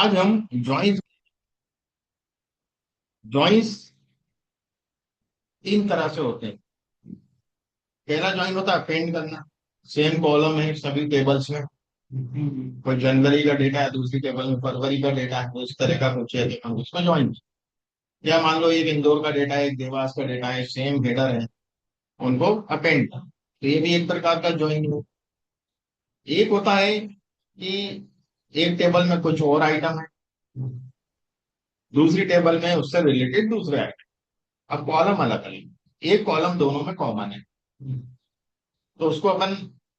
आज हम joins joins तीन तरह से होते हैं। पहला ज्वाइन होता है अपेंड करना। सेम कॉलम है सभी टेबल्स में। कोई जनवरी का डेटा है, दूसरी टेबल में फरवरी का डेटा है, उस तरह का कुछ है तो हम उसमें ज्वाइन। या मान लो एक इंदौर का डेटा है, एक देवास का डेटा है, सेम हेडर है, उनको अपेंड कर, तो ये भी एक प्रकार का ज्वाइन है। एक होता है कि एक टेबल में कुछ और आइटम है, दूसरी टेबल में उससे रिलेटेड दूसरे आइटम। अब कॉलम अलग अलग, एक कॉलम दोनों में कॉमन है, तो उसको अपन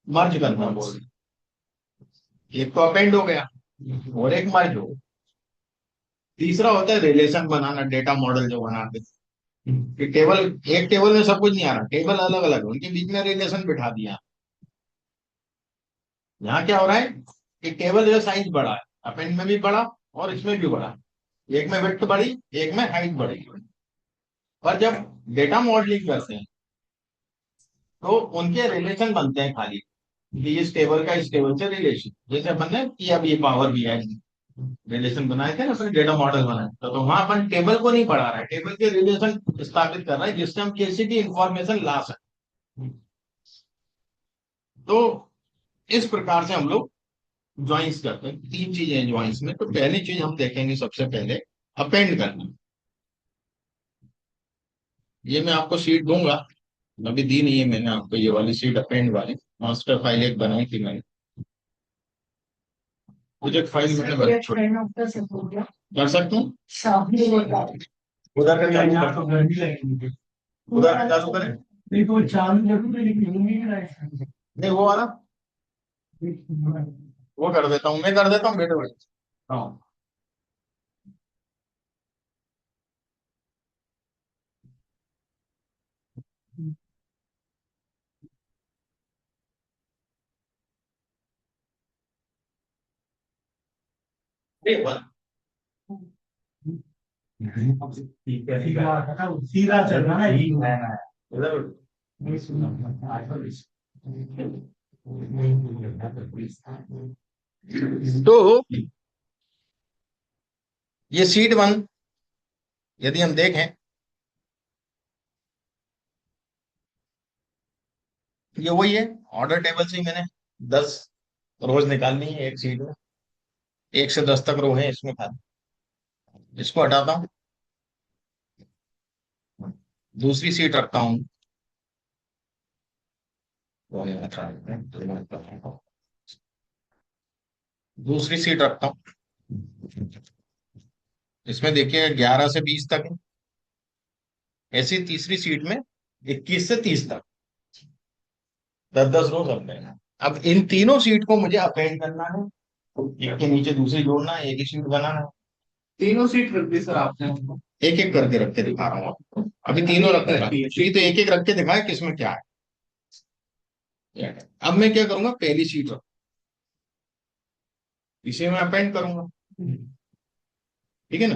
मर्ज करना बोल रहे हैं। एक तो अपेंड हो गया और एक मर्ज हो गया। तीसरा होता है रिलेशन बनाना, डेटा मॉडल जो बनाते हैं कि टेबल, एक टेबल में सब कुछ नहीं आ रहा, टेबल अलग अलग है, उनके बीच में रिलेशन बिठा दिया। यहाँ क्या हो रहा है कि टेबल जो साइज बड़ा है, अपेंड में भी बड़ा और इसमें भी बड़ा, एक में विड्थ बड़ी, एक में हाइट बड़ी। पर जब डेटा मॉडलिंग करते हैं तो उनके रिलेशन बनते हैं खाली, कि इस टेबल का इस टेबल से रिलेशन, जैसे अपन ने किया अभी पावर BI रिलेशन बनाए थे ना, फिर डेटा मॉडल बनाए तो वहां अपन टेबल को नहीं पढ़ा रहा है, टेबल के रिलेशन स्थापित कर रहा है जिससे हम किसी भी इंफॉर्मेशन ला सकते। तो इस प्रकार से हम लोग ज्वाइंस करते हैं। तीन चीजें हैं ज्वाइंस में, तो पहली चीज हम देखेंगे सबसे पहले अपेंड करना। ये मैं आपको शीट दूंगा, अभी दी नहीं है मैंने आपको ये वाली शीट अपेंड वाली, मास्टर फाइल एक बनाई थी मैंने, प्रोजेक्ट फाइल मैंने कर सकता हूँ। उधर का चालू कर, उधर का चालू करें। नहीं वो वाला वो कर देता हूँ, मैं कर देता हूँ बेटे बेटे। हाँ ठीक है। सीधा चलना है इधर तो ये सीट वन यदि हम देखें, ये वही है, ऑर्डर टेबल से ही मैंने 10 रोज निकालनी है एक सीट में, 1 से 10 तक रो है इसमें खाली। इसको हटाता हूँ, दूसरी सीट रखता हूँ, दूसरी सीट रखता हूँ, इसमें देखिए 11 से 20 तक है। ऐसी तीसरी सीट में 21 से 30 तक, 10 10 रोज रख देना। अब इन तीनों सीट को मुझे अपेंड करना है, एक के नीचे दूसरी जोड़ना है, एक ही सीट बनाना है। तीनों सीट रख दी सर आपने। एक एक करके रख के दिखा रहा हूँ आपको, अभी तीनों रख रहे सीट तो एक एक रख के दिखाए किसमें क्या है। अब मैं क्या करूंगा, पहली सीट रख, इसे मैं अपेंड करूंगा, ठीक है ना।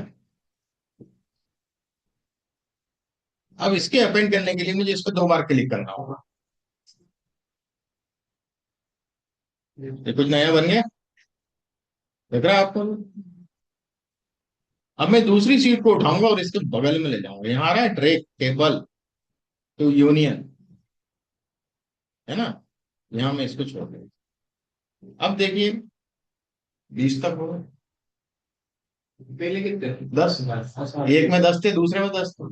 अब इसके अपेंड करने के लिए मुझे इस पर 2 बार क्लिक करना होगा। ये कुछ नया बन गया, देख रहा है आपको। अब मैं दूसरी सीट को उठाऊंगा और इसके बगल में ले जाऊंगा, यहाँ आ रहा है ड्रैग टेबल टू यूनियन, है ना। यहाँ मैं इसको छोड़ दूंगा। अब देखिए 20 तक हो गए, पहले कितने 10, एक में 10 थे, दूसरे में 10 थे,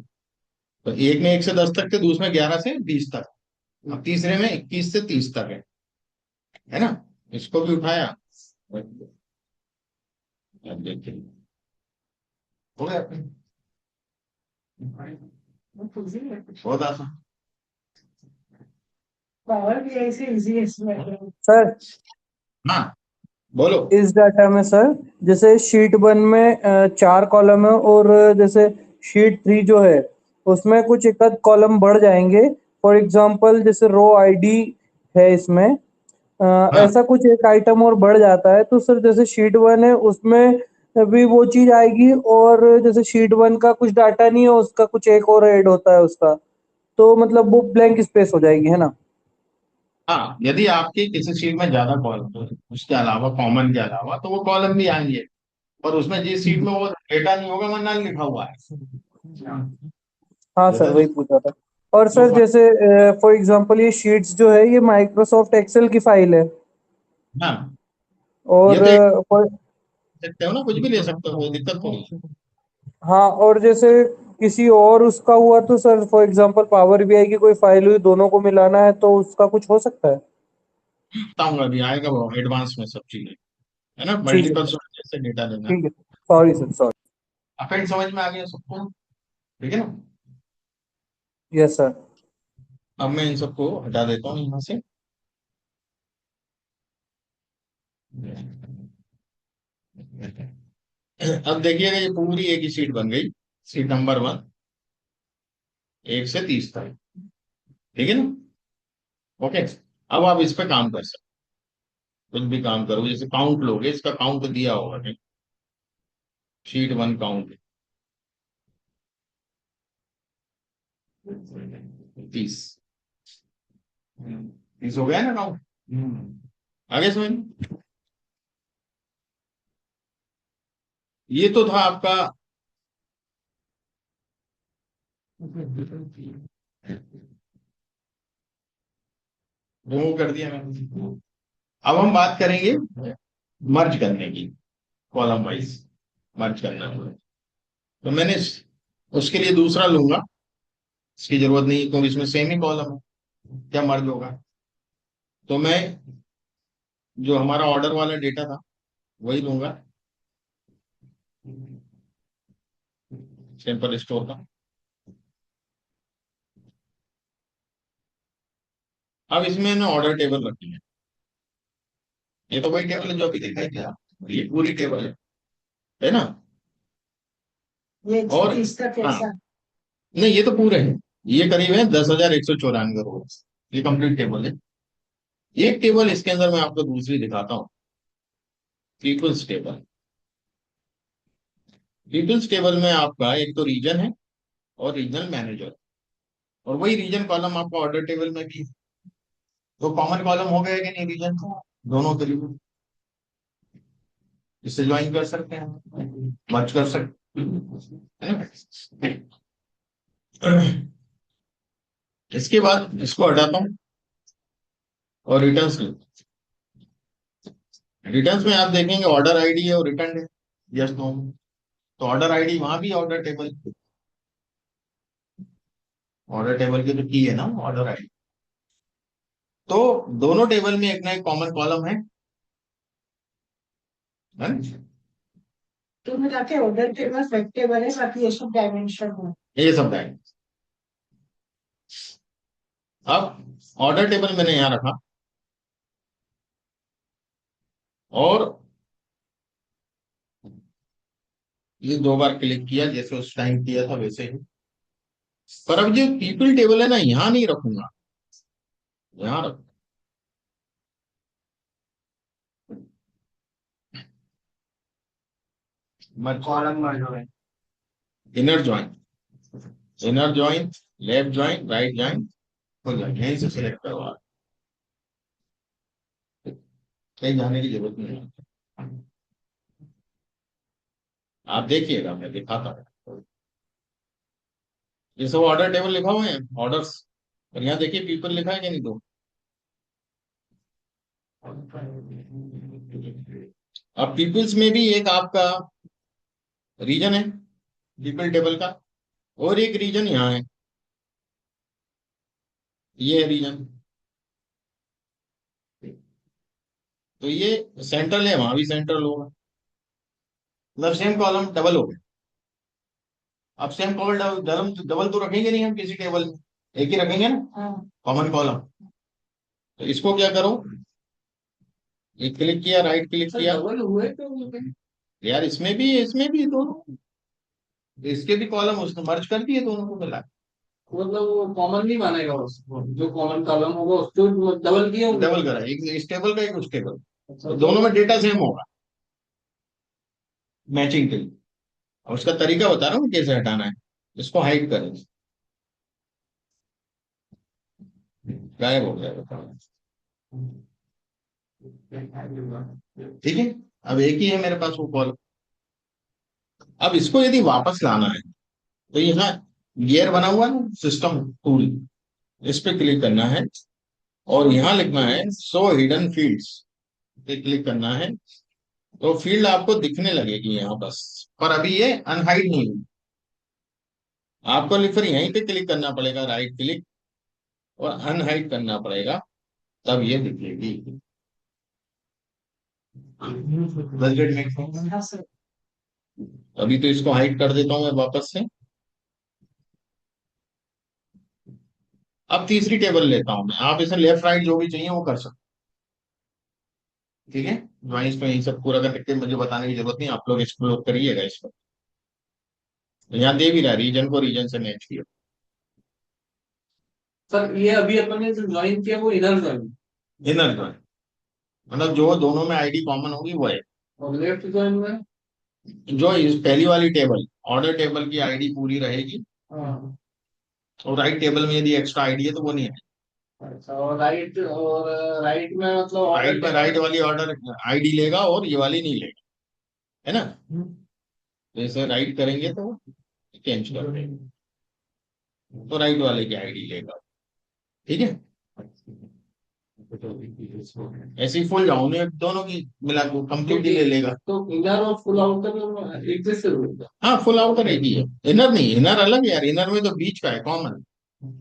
तो एक में 1 से 10 तक थे, दूसरे में 11 से 20 तक, अब तीसरे में 21 से 30 तक है ना। इसको भी उठाया, अब देखिए हो गया अपने, बहुत आसान। पावर भी ऐसे इजी है इसमें। सर हाँ बोलो। इस डाटा में सर, जैसे शीट 1 में 4 कॉलम है, और जैसे शीट 3 जो है उसमें कुछ एक आध कॉलम बढ़ जाएंगे। फॉर एग्जांपल जैसे रो आईडी है इसमें, हाँ ऐसा कुछ एक आइटम और बढ़ जाता है, तो सर जैसे शीट 1 है उसमें भी वो चीज आएगी, और जैसे शीट 1 का कुछ डाटा नहीं है उसका कुछ एक और ऐड होता है उसका, तो मतलब वो ब्लैंक स्पेस हो जाएगी, है ना। हाँ, यदि आपकी किसी शीट में ज्यादा कॉलम है, उसके अलावा कॉमन के अलावा, तो वो कॉलम भी आएंगे। पर उसमें जिस सीट में वो डेटा नहीं होगा, वहाँ नल लिखा हुआ है। हाँ सर, जैसे वही पूछा था। और जो सर जैसे फॉर एग्जांपल ये शीट्स जो है ये माइक्रोसॉफ्ट एक्सेल की फाइल है, हाँ, ये और तो एक for- सकते हो ना, कुछ भी ले सकते हो, कोई दिक्कत थोड़ी है। हाँ, और जैसे किसी और उसका हुआ तो sir for example power BI की कोई फाइल हुई, दोनों को मिलाना है तो उसका कुछ हो सकता है? बताऊंगा, अभी आएगा वो एडवांस में सब चीजें, है ना, ठीक है मल्टीपल सर, सोर्स से डेटा लेना। ठीक है, सॉरी सर, सॉरी। अपेंड समझ में आ गया सबको, ठीक है ना। Yes sir. अब मैं इन सबको हटा देता हूँ यहाँ से। अब देखिएगा, ये पूरी एक ही सीट बन गई, सीट नंबर 1, 1 से 30 तक, ठीक है ना। ओके, अब आप इस पे काम कर सकते, कुछ भी काम करो, जैसे काउंट लोगे, इसका काउंट दिया होगा नहीं, शीट 1 काउंट 30, 30 हो गया ना काउंट। आगे समझ में? ये तो था आपका, रिमूव कर दिया मैंने। अब हम बात करेंगे मर्ज करने की, कॉलम वाइज मर्ज करना है। तो मैंने उसके लिए दूसरा लूंगा, इसकी जरूरत नहीं है क्योंकि इसमें सेम ही कॉलम है, क्या मर्ज होगा। तो मैं जो हमारा ऑर्डर वाला डेटा था वही लूंगा, सैंपल स्टोर का। अब इसमें ना ऑर्डर टेबल रखनी है, ये तो वही टेबल है जो अभी दिखाई दिया, ये पूरी टेबल है ना। ये और इसका हाँ, कैसा? नहीं ये तो पूरे हैं, ये करीब है 10,194 ये कंप्लीट टेबल है। एक टेबल इसके अंदर मैं आपको दूसरी दिखाता हूँ, पीपल्स टेबल। पीपल्स टेबल में आपका एक तो रीजन है और रीजनल मैनेजर, और वही रीजन कॉलम आपका ऑर्डर टेबल में भी है। तो कॉमन कॉलम हो गया कि नहीं रीजन का, दोनों के लिए इससे ज्वाइन कर सकते हैं, मर्ज कर सकते हैं, है ना? इसके बाद इसको हटाता हूँ और रिटर्न्स ले, रिटर्न्स में आप देखेंगे ऑर्डर आईडी है और रिटर्न है, यस नो। तो ऑर्डर आईडी वहां भी ऑर्डर टेबल, ऑर्डर टेबल की तो की है ना ऑर्डर आईडी। तो दोनों टेबल में एक ना एक कॉमन कॉलम है ना? तो मिला के ऑर्डर टेबल फैक्ट टेबल है, बाकी ये सब डायमेंशन है। ये सब है। अब ऑर्डर टेबल मैंने यहां रखा, और ये 2 बार क्लिक किया, जैसे उस टाइम किया था वैसे ही। पर अब जो पीपल टेबल है ना, यहां नहीं रखूंगा, यहां रख, कॉलम मर्ज हो गए। Inner join, inner join, left join, right join हो जाए, यहीं से सिलेक्ट करवा, कहीं जाने की जरूरत नहीं है। आप देखिएगा, मैं दिखाता हूँ, ये सब ऑर्डर टेबल लिखा हुआ है, ऑर्डर्स, और यहाँ देखिए पीपल लिखा है कि नहीं, दो। अब पीपल्स में भी एक आपका रीजन है पीपल टेबल का, और एक रीजन यहाँ है, ये है रीजन। तो ये सेंट्रल है, वहां भी सेंट्रल होगा, मतलब सेम कॉलम डबल हो गए। अब सेम कॉलम डबल डबल तो रखेंगे नहीं हम किसी टेबल में, एक ही रखेंगे ना हाँ। Common column. तो इसको क्या करो, एक क्लिक किया, राइट क्लिक सर किया, डबल हुए तो यार इसमें भी दोनों, इसके भी कॉलम उसने मर्ज कर दिए दोनों को मिला, मतलब वो कॉमन नहीं मानेगा उसको, जो कॉमन कॉलम होगा उसको डबल किया होगा। डबल करा, एक इस टेबल का एक उस टेबल, अच्छा तो तो दोनों में डेटा सेम होगा मैचिंग के लिए। और उसका तरीका बता रहा हूँ कैसे हटाना है, इसको हाइड करें, गायब हो गया बताओ। ठीक है, अब एक ही है मेरे पास वो कॉलम, अब इसको यदि वापस लाना है तो यहाँ गियर बना हुआ है सिस्टम टूल, इस पे क्लिक करना है और यहाँ लिखना है शो हिडन फील्ड्स पे क्लिक करना है। तो फील्ड आपको दिखने लगेगी यहाँ बस, पर अभी ये अनहाइड नहीं हुई। आपको फिर यहीं पे क्लिक करना पड़ेगा, राइट क्लिक, और अनहाइड करना पड़ेगा, तब ये दिखेगी। Does it make sense? हाँ सर। अभी तो इसको हाइड कर देता हूं मैं वापस से। अब तीसरी टेबल लेता हूं मैं, आप इसे लेफ्ट राइट जो भी चाहिए वो कर सकते हैं, ठीक है। ज्वाइंस में यही सब पूरा करके मुझे बताने की जरूरत नहीं, आप लोग एक्सप्लोर करिएगा इसको। यहाँ दे भी रहा रीजन को रीजन से मैच किया। सर ये अभी अपन ने जो ज्वाइन किया वो इनर ज्वाइन, इनर ज्वाइन मतलब जो दोनों में आईडी कॉमन होगी वो है। और लेफ्ट ज्वाइन में जो इस पहली वाली टेबल ऑर्डर टेबल की आईडी पूरी रहेगी, हाँ, और राइट टेबल में यदि एक्स्ट्रा आईडी है तो वो नहीं है। अच्छा, और राइट में मतलब ऑर्डर राइट में राइट वाली ऑर्डर आईडी लेगा और ये वाली नहीं लेगा, है ना। जैसे राइट करेंगे तो चेंज कर देंगे, तो राइट वाले की आईडी लेगा, ठीक है। ऐसे ही फुल जाऊं मैं दोनों की मिला के कंप्लीट ही ले लेगा। तो इनर और फुल आउटर एक जैसे होगा, हाँ फुल आउटर एक ही है, इनर नहीं, इनर अलग है यार, इनर में तो बीच का है कॉमन।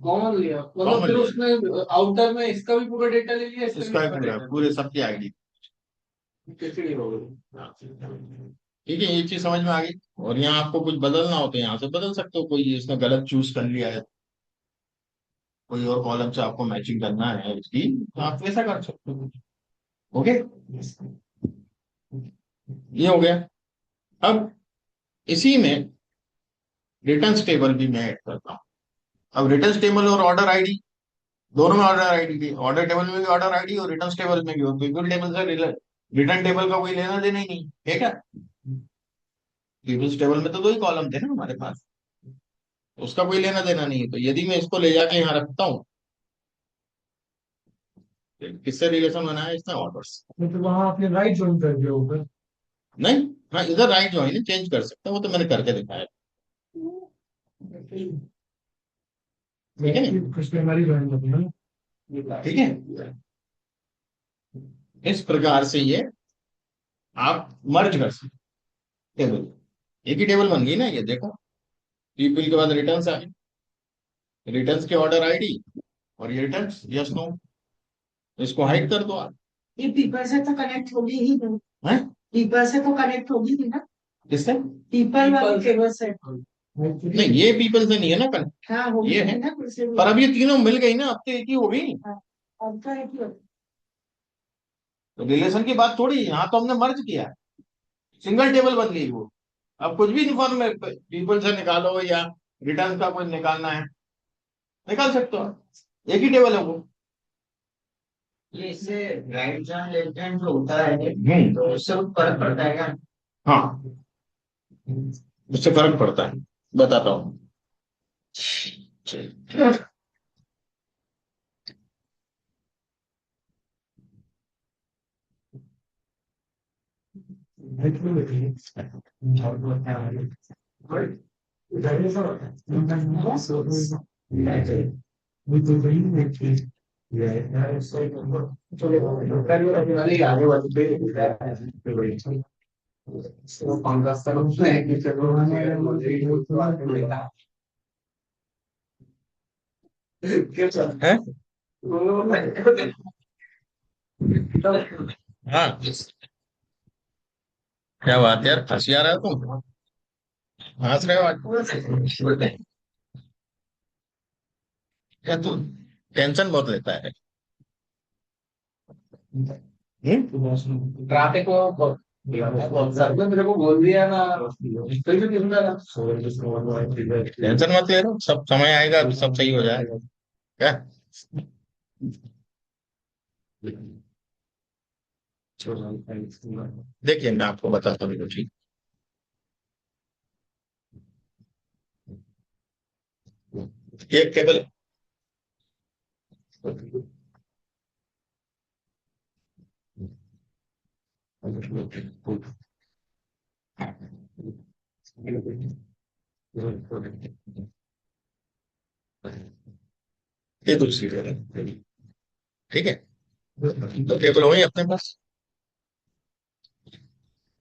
कॉमन लिया मतलब कॉमन फिर लिया, उसमें आउटर में इसका भी पूरा डेटा ले लिया, इसका भी इसका है पूरा पूरा डेटा पूरे सबकी आईडी। खिचड़ी हो गई। ठीक है, ये चीज समझ में आ गई। और यहाँ आपको कुछ बदलना हो तो यहाँ से बदल सकते हो, कोई इसने गलत चूज कर लिया है, कोई और कॉलम से आपको मैचिंग करना है उसकी, तो आप वैसा कर सकते हो। ओके, ये हो गया। अब इसी में रिटर्न्स टेबल भी मैं ऐड करता हूँ। अब रिटर्न्स टेबल और ऑर्डर आईडी दोनों में ऑर्डर आईडी थी, ऑर्डर टेबल में भी ऑर्डर आईडी और रिटर्न्स टेबल में भी, और पीपल टेबल से रिटर्न टेबल का कोई लेना देना ही नहीं, ठीक है। पीपल्स टेबल में तो दो ही कॉलम थे ना हमारे पास, उसका कोई लेना देना नहीं है। तो यदि मैं इसको ले जाके यहाँ रखता हूँ, किससे रिलेशन बनाया इसने, ऑर्डर्स। तो वहां आपने राइट ज्वाइन कर दिया होगा। नहीं, हाँ इधर राइट ज्वाइन है, चेंज कर सकता हूँ, वो तो मैंने करके दिखाया, ठीक है ना? उसमें हमारी ज्वाइन करना है। ठीक है, इस प्रकार से ये आप मर्ज कर सकते टेबल, एक ही टेबल बन गई ना ये, देखो। पीपल के बाद रिटर्न्स आए, रिटर्न्स के ऑर्डर आईडी और ये रिटर्न्स, यस नो, इसको हाइड कर दो आप। ये पीपल से तो कनेक्ट होगी ही नहीं। हैं? पीपल से तो कनेक्ट होगी ही ना। किससे? पीपल वाली People से। टेबल से। नहीं ये पीपल से नहीं है ना कल, हाँ होगी ये ही है। ना फिर से भी। पर अब ये तीनों मिल गई ना, अब तो एक ही हो गई। हाँ, अब तो है कि तो रिलेशन की बात थोड़ी, यहाँ तो हमने मर्ज किया है, सिंगल टेबल बन गई वो। अब कुछ भी इन्फॉर्म पीपल से निकालो या रिटर्न का कुछ निकालना है, निकाल सकते हो, एक ही टेबल है वो। ये इससे राइट जॉइन लेफ्ट हैंड जो होता है हम्म, तो उससे फर्क पड़ता है क्या? हाँ उससे फर्क पड़ता है, बताता हूँ। अरे आगे बढ़ते वो कांग्रेस का रूप है कि चलो है? हाँ क्या बात है यार, हंसी आ रहा है तुम, हंस रहे हो आज? क्या तू टेंशन बहुत लेता है? ट्रैफिक को सर ने मेरे को बोल दिया ना, फिर भी कितना ना टेंशन मत ले रहा, सब समय आएगा तो सब सही हो जाएगा, क्या? देखिए मैं आपको बताता हूँ कुछ, एक टेबल ये दूसरी टेबल, ठीक है। तो टेबल हुई अपने पास।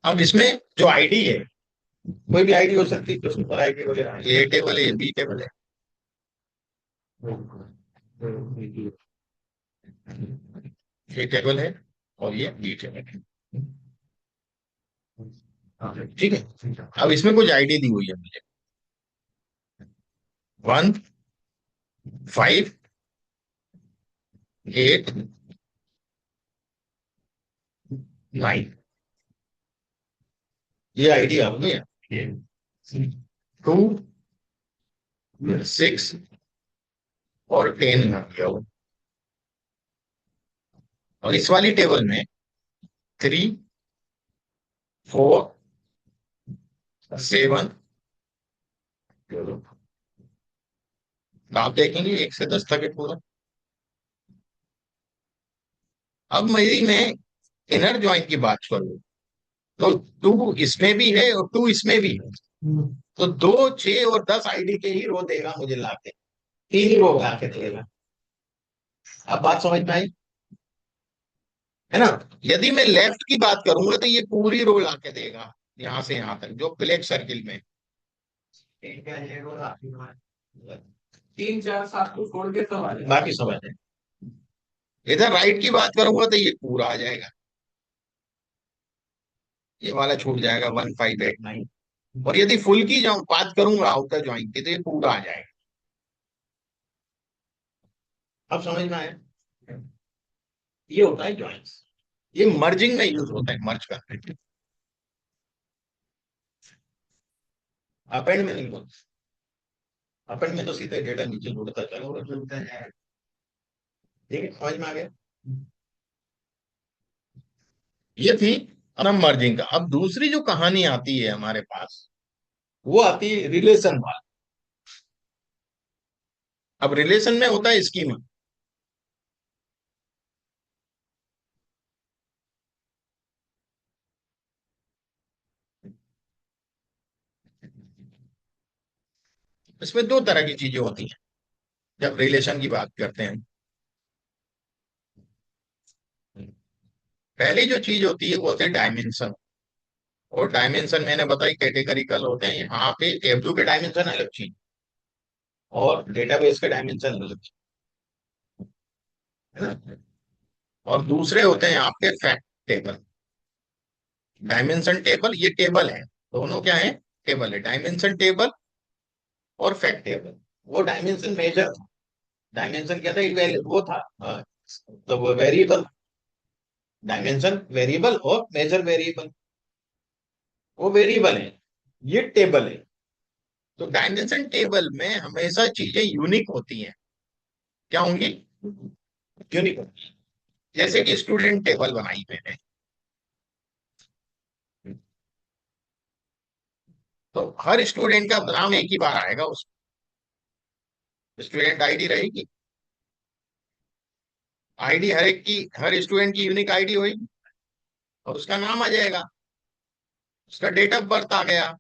अब इसमें जो आईडी है, कोई भी आईडी हो सकती है, तो सुपर आईडी वगैरह, ये टेबल है, ये बी टेबल है। ये टेबल है और ये बी टेबल है, ठीक है। अब इसमें कुछ आईडी दी हुई है मुझे, 1 5 8 9, ये आईडी आ गई है। 2 6 और 10 आ गया हो। और इस वाली टेबल में 3 4 7, आप देखेंगे 1 से 10 तक है पूरा। अब मेरी मैं इनर जॉइन की बात करूं, तो 2 इसमें भी है और 2 इसमें भी है। तो 2 6 और 10 आईडी के ही रो देगा मुझे लाके, 3 ही रो ला के देगा। अब बात समझ में आई, है ना। यदि मैं लेफ्ट की बात करूंगा तो ये पूरी रो ला के देगा, यहां से यहां तक जो ब्लैक सर्किल में। 3 4 7 को छोड़ के सब आ जाएगा। बाकी समझ है। इधर राइट की बात करूंगा तो ये पूरा आ जाएगा, ये वाला छूट जाएगा 1 5 8 9। और यदि फुल की जाऊं बात करूंगा आउटर ज्वाइन की, तो ये पूरा आ जाएगा। अब समझ में आया, ये होता है ज्वाइंस। ये मर्जिंग में यूज होता है, मर्ज करने में। अपेंड में नहीं होता, अपेंड में तो सीधे डेटा नीचे जुड़ता चलो, ठीक है, समझ में आ गया। ये थी अनम मर्जिंग का। अब दूसरी जो कहानी आती है हमारे पास, वो आती है रिलेशन वाली। अब रिलेशन में होता है स्कीमा। इसमें 2 तरह की चीजें होती हैं जब रिलेशन की बात करते हैं। पहली जो चीज होती है वो होते हैं डायमेंशन। और डायमेंशन मैंने बताई कैटेगरिकल होते हैं। यहाँ पे टेबल के डायमेंशन अलग चीज और डेटाबेस के डायमेंशन अलग चीज, है ना। और दूसरे होते हैं आपके फैक्ट टेबल। डायमेंशन टेबल, ये टेबल है, दोनों क्या है, टेबल है। डायमेंशन टेबल और फैक्ट टेबल, वो डायमेंशन मेजर, डायमेंशन क्या था, एक वो था, तो वो वेरिएबल, डायमेंशन वेरिएबल और मेजर वेरिएबल, वो वेरिएबल है, ये टेबल है। तो डायमेंशन टेबल में हमेशा चीजें यूनिक होती हैं। क्या होंगी, यूनिक होंगी। जैसे कि स्टूडेंट टेबल बनाई मैंने, तो हर स्टूडेंट का नाम एक ही बार आएगा, उस स्टूडेंट आईडी रहेगी, आईडी हर एक की, हर स्टूडेंट की यूनिक आईडी होगी और उसका नाम आ जाएगा, उसका डेट ऑफ बर्थ आ गया,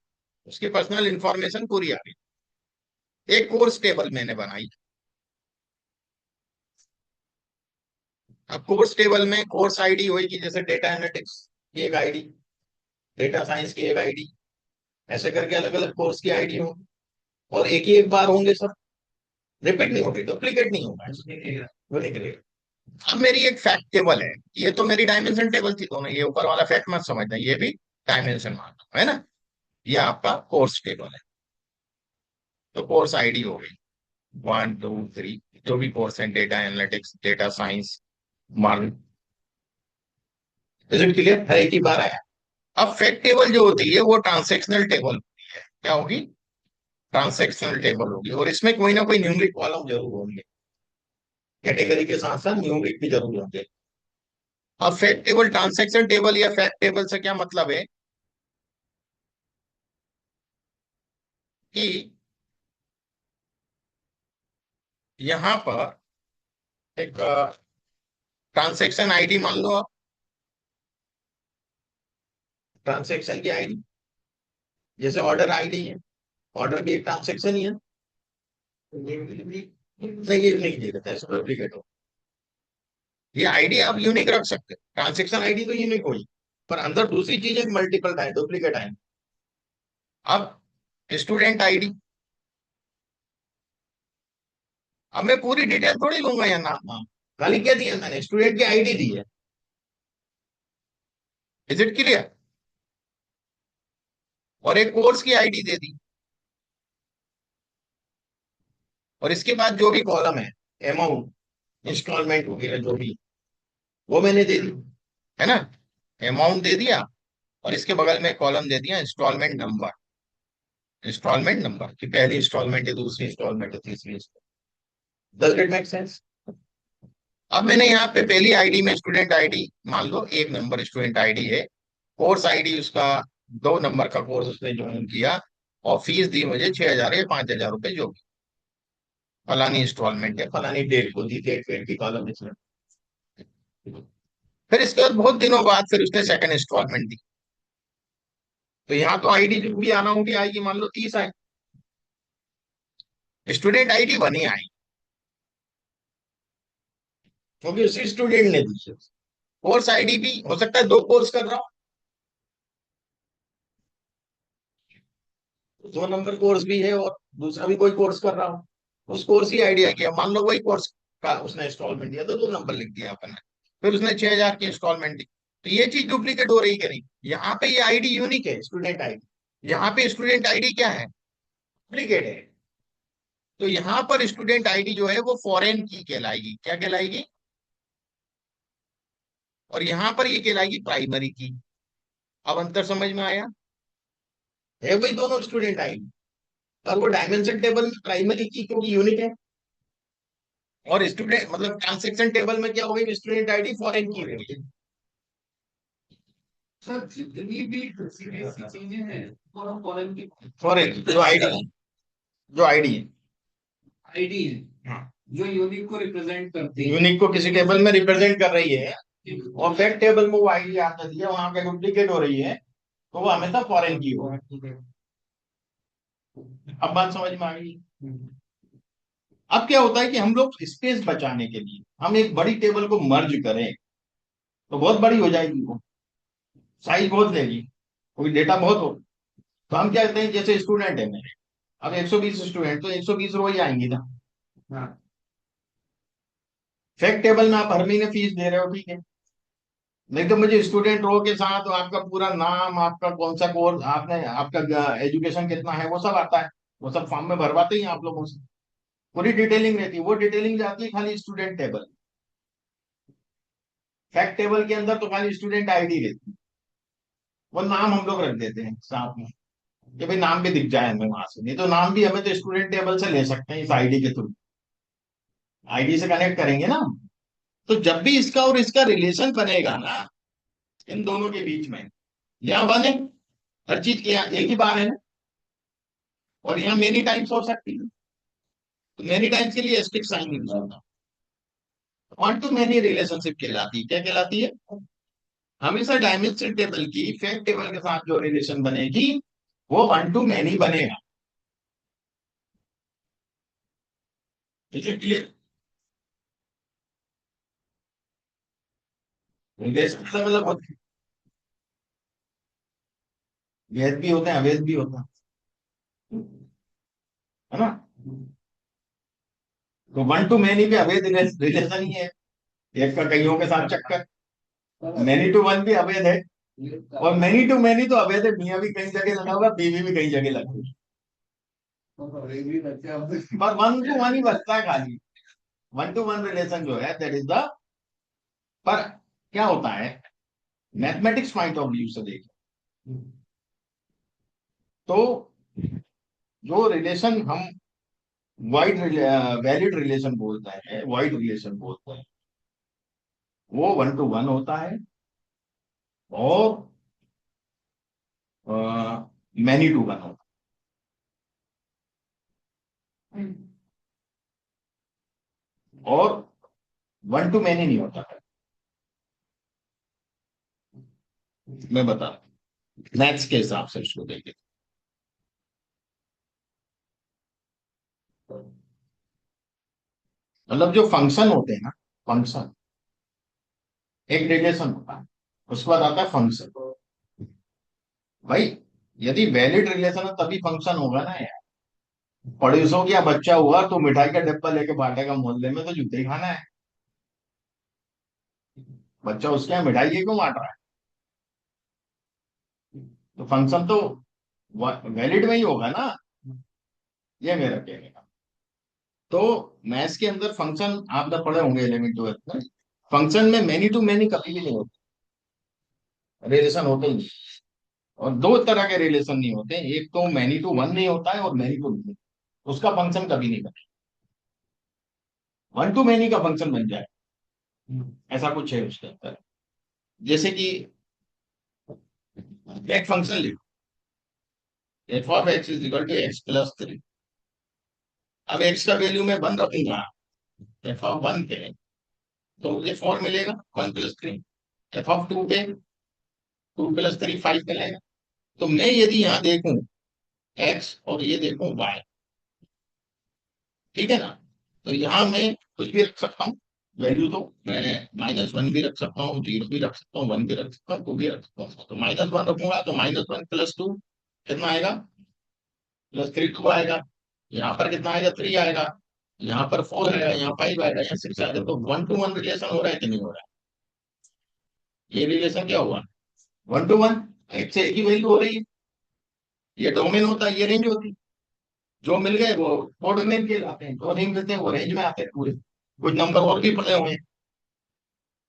उसकी पर्सनल इंफॉर्मेशन पूरी आ गई। एक कोर्स टेबल मैंने बनाई। अब कोर्स टेबल में कोर्स आईडी होगी, जैसे डेटा एनालिटिक्स की एक आईडी, डेटा साइंस की एक आईडी, ऐसे करके अलग अलग कोर्स की आईडी होगी। और एक ही एक बार होंगे सब, रिपीट नहीं होगी, डुप्लीकेट नहीं होगा, वो निकलेगा। अब मेरी एक फैक्ट टेबल है, ये तो मेरी डायमेंशन टेबल थी दोनों, ये ऊपर वाला फैक्ट मत समझना, ये भी डायमेंशन मान लो, है ना। ये आपका कोर्स टेबल है। तो कोर्स आईडी हो गई 1 2 3, जो भी कोर्स है, डेटा एनालिटिक्स, डेटा साइंस, मान, क्लियर है, एक ही बार आया। अब फैक्ट टेबल जो होती है वो ट्रांसेक्शनल टेबल होती है। क्या होगी, ट्रांसेक्शनल टेबल होगी, और इसमें कोई ना कोई न्यूमरिक कॉलम जरूर होंगे, कैटेगरी के साथ साथ न्यूमरिक भी जरूर होंगे। अब फैक्ट टेबल, ट्रांसेक्शन टेबल या फैक्ट टेबल से क्या मतलब है कि यहां पर एक ट्रांसेक्शन आईडी मान लो आप, ट्रांसेक्शन की आईडी, जैसे ऑर्डर आईडी है, ऑर्डर भी एक ट्रांसेक्शन ही है। नहीं ये नहीं दे देता है डुप्लीकेट हो। ये आईडी आप यूनिक रख सकते हैं, ट्रांजेक्शन आईडी तो यूनिक होगी, पर अंदर दूसरी चीज मल्टीपल है, डुप्लीकेट आएंगे। अब स्टूडेंट आईडी, अब मैं पूरी डिटेल थोड़ी लूंगा या नाम नाम, खाली क्या दिया मैंने, स्टूडेंट की आईडी दी है। Is it clear? और एक कोर्स की आईडी दे दी, और इसके बाद जो भी कॉलम है, अमाउंट, इंस्टॉलमेंट वगैरह जो भी, वो मैंने दे दी, है ना। अमाउंट दे दिया, और इसके बगल में कॉलम दे दिया इंस्टॉलमेंट नंबर। इंस्टॉलमेंट नंबर की पहली इंस्टॉलमेंट है, दूसरी इंस्टॉलमेंट है, तीसरी instalment. Does it make sense? अब मैंने यहाँ पे पहली आईडी में स्टूडेंट आईडी मान लो 1 नंबर स्टूडेंट आईडी है, कोर्स आईडी उसका 2 नंबर का कोर्स उसने ज्वाइन किया, और फीस दी मुझे 6,000 या 5,000 रुपए जो भी, फलानी इंस्टॉलमेंट है, फलानी डेट को दी, डेट वेट की कॉलम इसमें। फिर इसके बाद बहुत दिनों बाद फिर उसने सेकंड इंस्टॉलमेंट दी, तो यहाँ तो आईडी जो भी आना होगी आएगी, मान लो 30 आए, स्टूडेंट आईडी बनी आई, क्योंकि उसी स्टूडेंट ने दी। कोर्स आईडी भी हो सकता है 2 कोर्स कर रहा हूँ, 2 नंबर कोर्स भी है और दूसरा भी कोई कोर्स कर रहा हूँ, उस कोर्स की आइडिया किया, मान लो वही कोर्स का उसने इंस्टॉलमेंट दिया तो 2 नंबर लिख दिया अपन ने, फिर उसने 6,000 की इंस्टॉलमेंट दी, तो ये चीज डुप्लीकेट हो रही कि नहीं? यहाँ पे ये आईडी यूनिक है स्टूडेंट आईडी, यहाँ पे स्टूडेंट आईडी क्या है, डुप्लीकेट है। तो यहाँ पर स्टूडेंट आईडी जो है वो फॉरेन की कहलाएगी, क्या कहलाएगी? और यहाँ पर ये कहलाएगी प्राइमरी की। अब अंतर समझ में आया? है भाई दोनों स्टूडेंट आईडी, और वो डायमेंशन टेबल में प्राइमरी की क्योंकि यूनिक है, और स्टूडेंट मतलब ट्रांसेक्शन टेबल में क्या होगी, स्टूडेंट आईडी फॉरेन की होगी। सर जितनी भी ऐसी चीजें हैं और फॉरेन की फॉरेन जो आईडी, जो आईडी है, आईडी है, हाँ, जो यूनिक को रिप्रेजेंट करती है। यूनिक को किसी टेबल में रिप्रेजेंट कर रही है, और फैक्ट टेबल में वो आईडी आ जाती है, वहां पे डुप्लीकेट हो रही है, तो वो हमेशा फॉरेन की हो। अब बात समझ में आ गई? अब क्या होता है कि हम लोग स्पेस बचाने के लिए हम एक बड़ी टेबल को मर्ज करें, तो बहुत बड़ी हो जाएगी वो, साइज बहुत लेगी, क्योंकि डेटा बहुत हो। तो हम क्या कहते हैं, जैसे स्टूडेंट है मेरे, अब 120 स्टूडेंट, तो 120 रो ही आएंगी ना। हाँ फैक्ट टेबल में आप हर महीने फीस दे रहे हो, ठीक है, नहीं तो मुझे स्टूडेंट रो के साथ आपका पूरा नाम, आपका कौन सा कोर्स आपने, आपका एजुकेशन कितना है, वो सब आता है, वो सब फॉर्म में भरवाते ही आप लोगों से, पूरी डिटेलिंग रहती है। वो डिटेलिंग जाती है खाली स्टूडेंट टेबल, फैक्ट टेबल के अंदर तो खाली स्टूडेंट आईडी रहती है, वो नाम हम लोग रख देते हैं साथ में, कि भाई नाम भी दिख जाए हमें वहां से, नहीं तो नाम भी हमें तो स्टूडेंट टेबल से ले सकते हैं, इस आईडी के थ्रू, आईडी से कनेक्ट करेंगे ना। तो जब भी इसका और इसका रिलेशन बनेगा ना, इन दोनों के बीच में, यहाँ बने, हर चीज के यहाँ एक ही बार है ना, और यहाँ मेनी टाइम्स हो सकती है, तो मेनी टाइम्स के लिए एस्टिक साइन यूज होता है। वन टू मेनी रिलेशनशिप कहलाती है, क्या कहलाती है? हमेशा डायमेंशन टेबल की फैक्ट टेबल के साथ जो रिलेशन बनेगी वो वन टू मैनी बनेगा। ठीक है, क्लियर? रिलेशन का मतलब वैध भी होते हैं, अवैध भी होता है ना। तो वन टू मैनी भी अवैध रिलेशन ही है, एक का कईयों के साथ चक्कर। मैनी टू वन भी अवैध है, और मैनी टू मैनी तो अवैध है, मियाँ भी कई जगह लगा हुआ, बीवी भी कई जगह लगा हुई, पर वन टू वन ही बचता है खाली, वन टू वन रिलेशन जो है दैट इज द। पर क्या होता है, मैथमेटिक्स पॉइंट ऑफ व्यू से देखें तो जो रिलेशन हम वाइड वैलिड रिलेशन बोलते हैं, वाइड रिलेशन बोलते हैं, वो वन टू वन होता है, और मैनी टू वन होता है, और वन टू मैनी नहीं होता है। मैं बता मैथ्स के हिसाब से इसको देखें, मतलब जो फंक्शन होते हैं ना, फंक्शन, एक रिलेशन होता है, उसके बाद आता है फंक्शन। भाई यदि वैलिड रिलेशन है तभी फंक्शन होगा ना यार। पड़ोसियों का बच्चा हुआ तो मिठाई का डब्बा लेके बांटेगा मोहल्ले में, तो जूते ही खाना है। बच्चा उसके यहाँ मिठाई ये क्यों बांट रहा है? तो फंक्शन तो वैलिड में ही होगा ना। ये मेरा कहने का। तो मैथ्स के अंदर फंक्शन आप जब पढ़े होंगे 11th 12th में, फंक्शन में मैनी टू मैनी कभी भी नहीं होता, रिलेशन होते ही नहीं। और दो तरह के रिलेशन नहीं होते, एक तो मैनी टू वन नहीं होता है और मैनी टू नहीं, उसका फंक्शन कभी नहीं बने। वन टू मैनी का फंक्शन बन जाए, ऐसा कुछ है उसके अंदर। जैसे कि एक फंक्शन लिखो, f of x is equal to x plus 3। अब एक्स का वैल्यू मैं 1 रखूंगा, एफ ऑफ 1 पे, तो मुझे 4 मिलेगा, 1 + 3। एफ ऑफ 2 पे 2 + 3 5 मिलेगा। तो मैं यदि यहाँ देखूं एक्स और ये देखूं वाई, ठीक है ना, तो यहाँ मैं कुछ भी रख सकता हूँ वैल्यू। तो मैं -1 भी रख सकता हूँ, 0 भी रख सकता हूँ, 1 भी रख सकता हूँ, 2 भी रख सकता हूँ। तो -1 रखूंगा तो -1 + 2 कितना आएगा, +3 2 आएगा। यहाँ पर कितना आएगा, 3 आएगा। यहाँ पर 4 आएगा, यहाँ 5 आएगा, यहाँ 6 आएगा। तो 1 to 1 रिलेशन हो रहा है कि नहीं हो रहा है? ये रिलेशन क्या हुआ, 1 to 1, एक से एक ही वैल्यू हो रही है। ये डोमेन होता है, ये रेंज होती है। जो मिल गए वो कोऑर्डिनेट कहलाते हैं, जो नहीं मिलते हैं वो रेंज में आते हैं पूरे। कुछ नंबर और भी पड़े हुए हैं,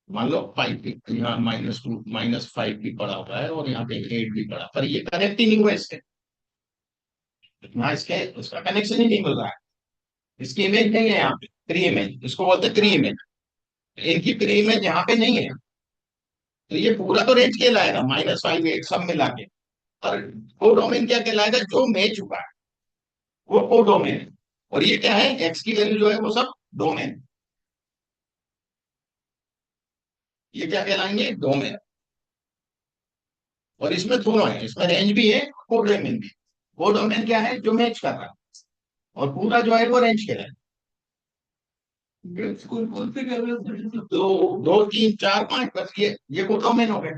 मान लो 5 भी, यहाँ -2 -5 भी पड़ा हुआ है और यहाँ पे 8 भी पड़ा, पर ये कनेक्ट ही नहीं हुआ इसके। यहाँ इसके उसका कनेक्शन ही नहीं मिल रहा है। इसकी इमेज नहीं है यहाँ पे, प्री इमेज इसको बोलते हैं, प्री इमेज। इनकी प्री इमेज यहाँ पे नहीं है। तो ये पूरा तो रेंज कहलाएगा, -5 8 सब मिला के। और कोडोमेन क्या कहलाएगा, जो मैच हुआ है वो कोडोमेन है। और ये क्या है, एक्स की वैल्यू जो है वो सब डोमेन, ये क्या कहलाएंगे, डोमेन। और इसमें दोनों है, इसमें रेंज भी है, कोडोमेन भी। कोडोमेन क्या है, जो मैच कर रहा है, और पूरा जो है वो रेंज के है। स्कूल बोलते कर रहे हो। तो 2 3 4 5 बस ये कोडोमेन हो गए।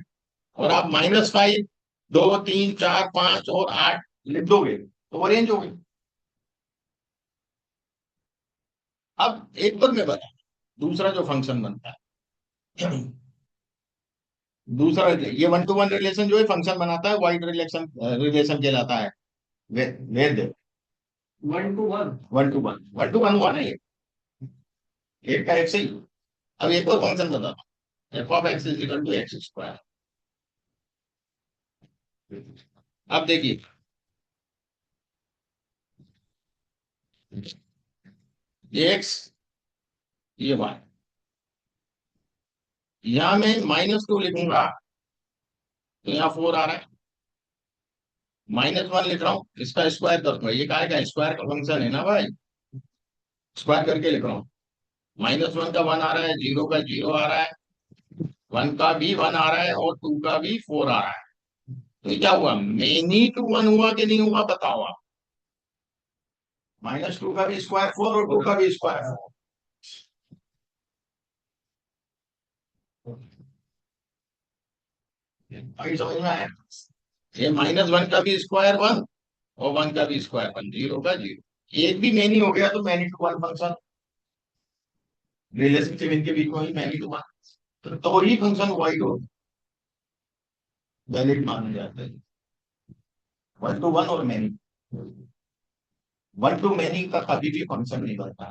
और आप -5 2 3 4 5 और 8 लिख दोगे तो वो रेंज हो गई। अब एक बार मैं बता, दूसरा जो फंक्शन बनता है, दूसरा ये 1 to 1 रिलेशन जो है फंक्शन बनाता है, वाइड रिलेशन रिलेशन कहलाता है। वेद 1 to 1। 1 to 1 हुआ ना ये, एक का एक सही। अब एक और फंक्शन बताता हूँ, f of x is equal to x square. अब देखिए, ये एक्स, ये वाई, यहां मैं -2 लिखूंगा तो यहाँ 4 आ रहा है। -1 लिख रहा हूँ, इसका स्क्वायर कर दूंगा, ये काय का स्क्वायर का फंक्शन है ना भाई, स्क्वायर करके लिख रहा हूँ। -1 का 1 आ रहा है, 0 का 0 आ रहा है, 1 का भी 1 आ रहा है और 2 का भी 4 आ रहा है। तो ये क्या हुआ, मेनी टू 1 हुआ कि नहीं हुआ, बताओ आप। -2 का भी स्क्वायर 4 और 2 का भी स्क्वायर 4। अभी समझ में आया, ये -1 का भी स्क्वायर 1 और 1 का भी स्क्वायर 1, 0 का 0। एक भी मैनी हो गया तो मैनी टू 1 फंक्शन, रिलेशनशिप इनके बीच में ही मैनी टू 1, तो ही फंक्शन वाइड हो, वैलिड माना जाता है। 1 to 1 और मैनी, 1 to मैनी का कभी भी फंक्शन नहीं बनता।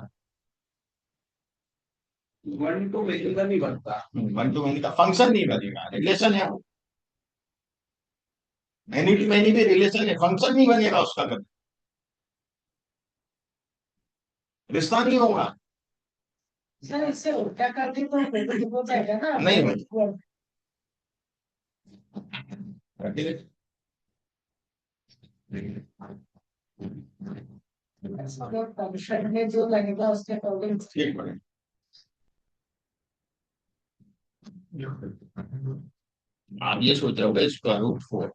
1 to मैनी का नहीं बनता। 1 to मैनी का फंक्शन नहीं बनेगा, रिलेशन है वो। मैनी टू मैनी भी रिलेशन है, फंक्शन नहीं बनेगा उसका कभी, रिश्ता नहीं होगा। सर इससे उल्टा करके तो हो जाएगा ना। नहीं भाई, फंक्शन में जो लगेगा उसके अकॉर्डिंग। ठीक बने। आप ये सोच रहे हो स्क्वायर रूट 4,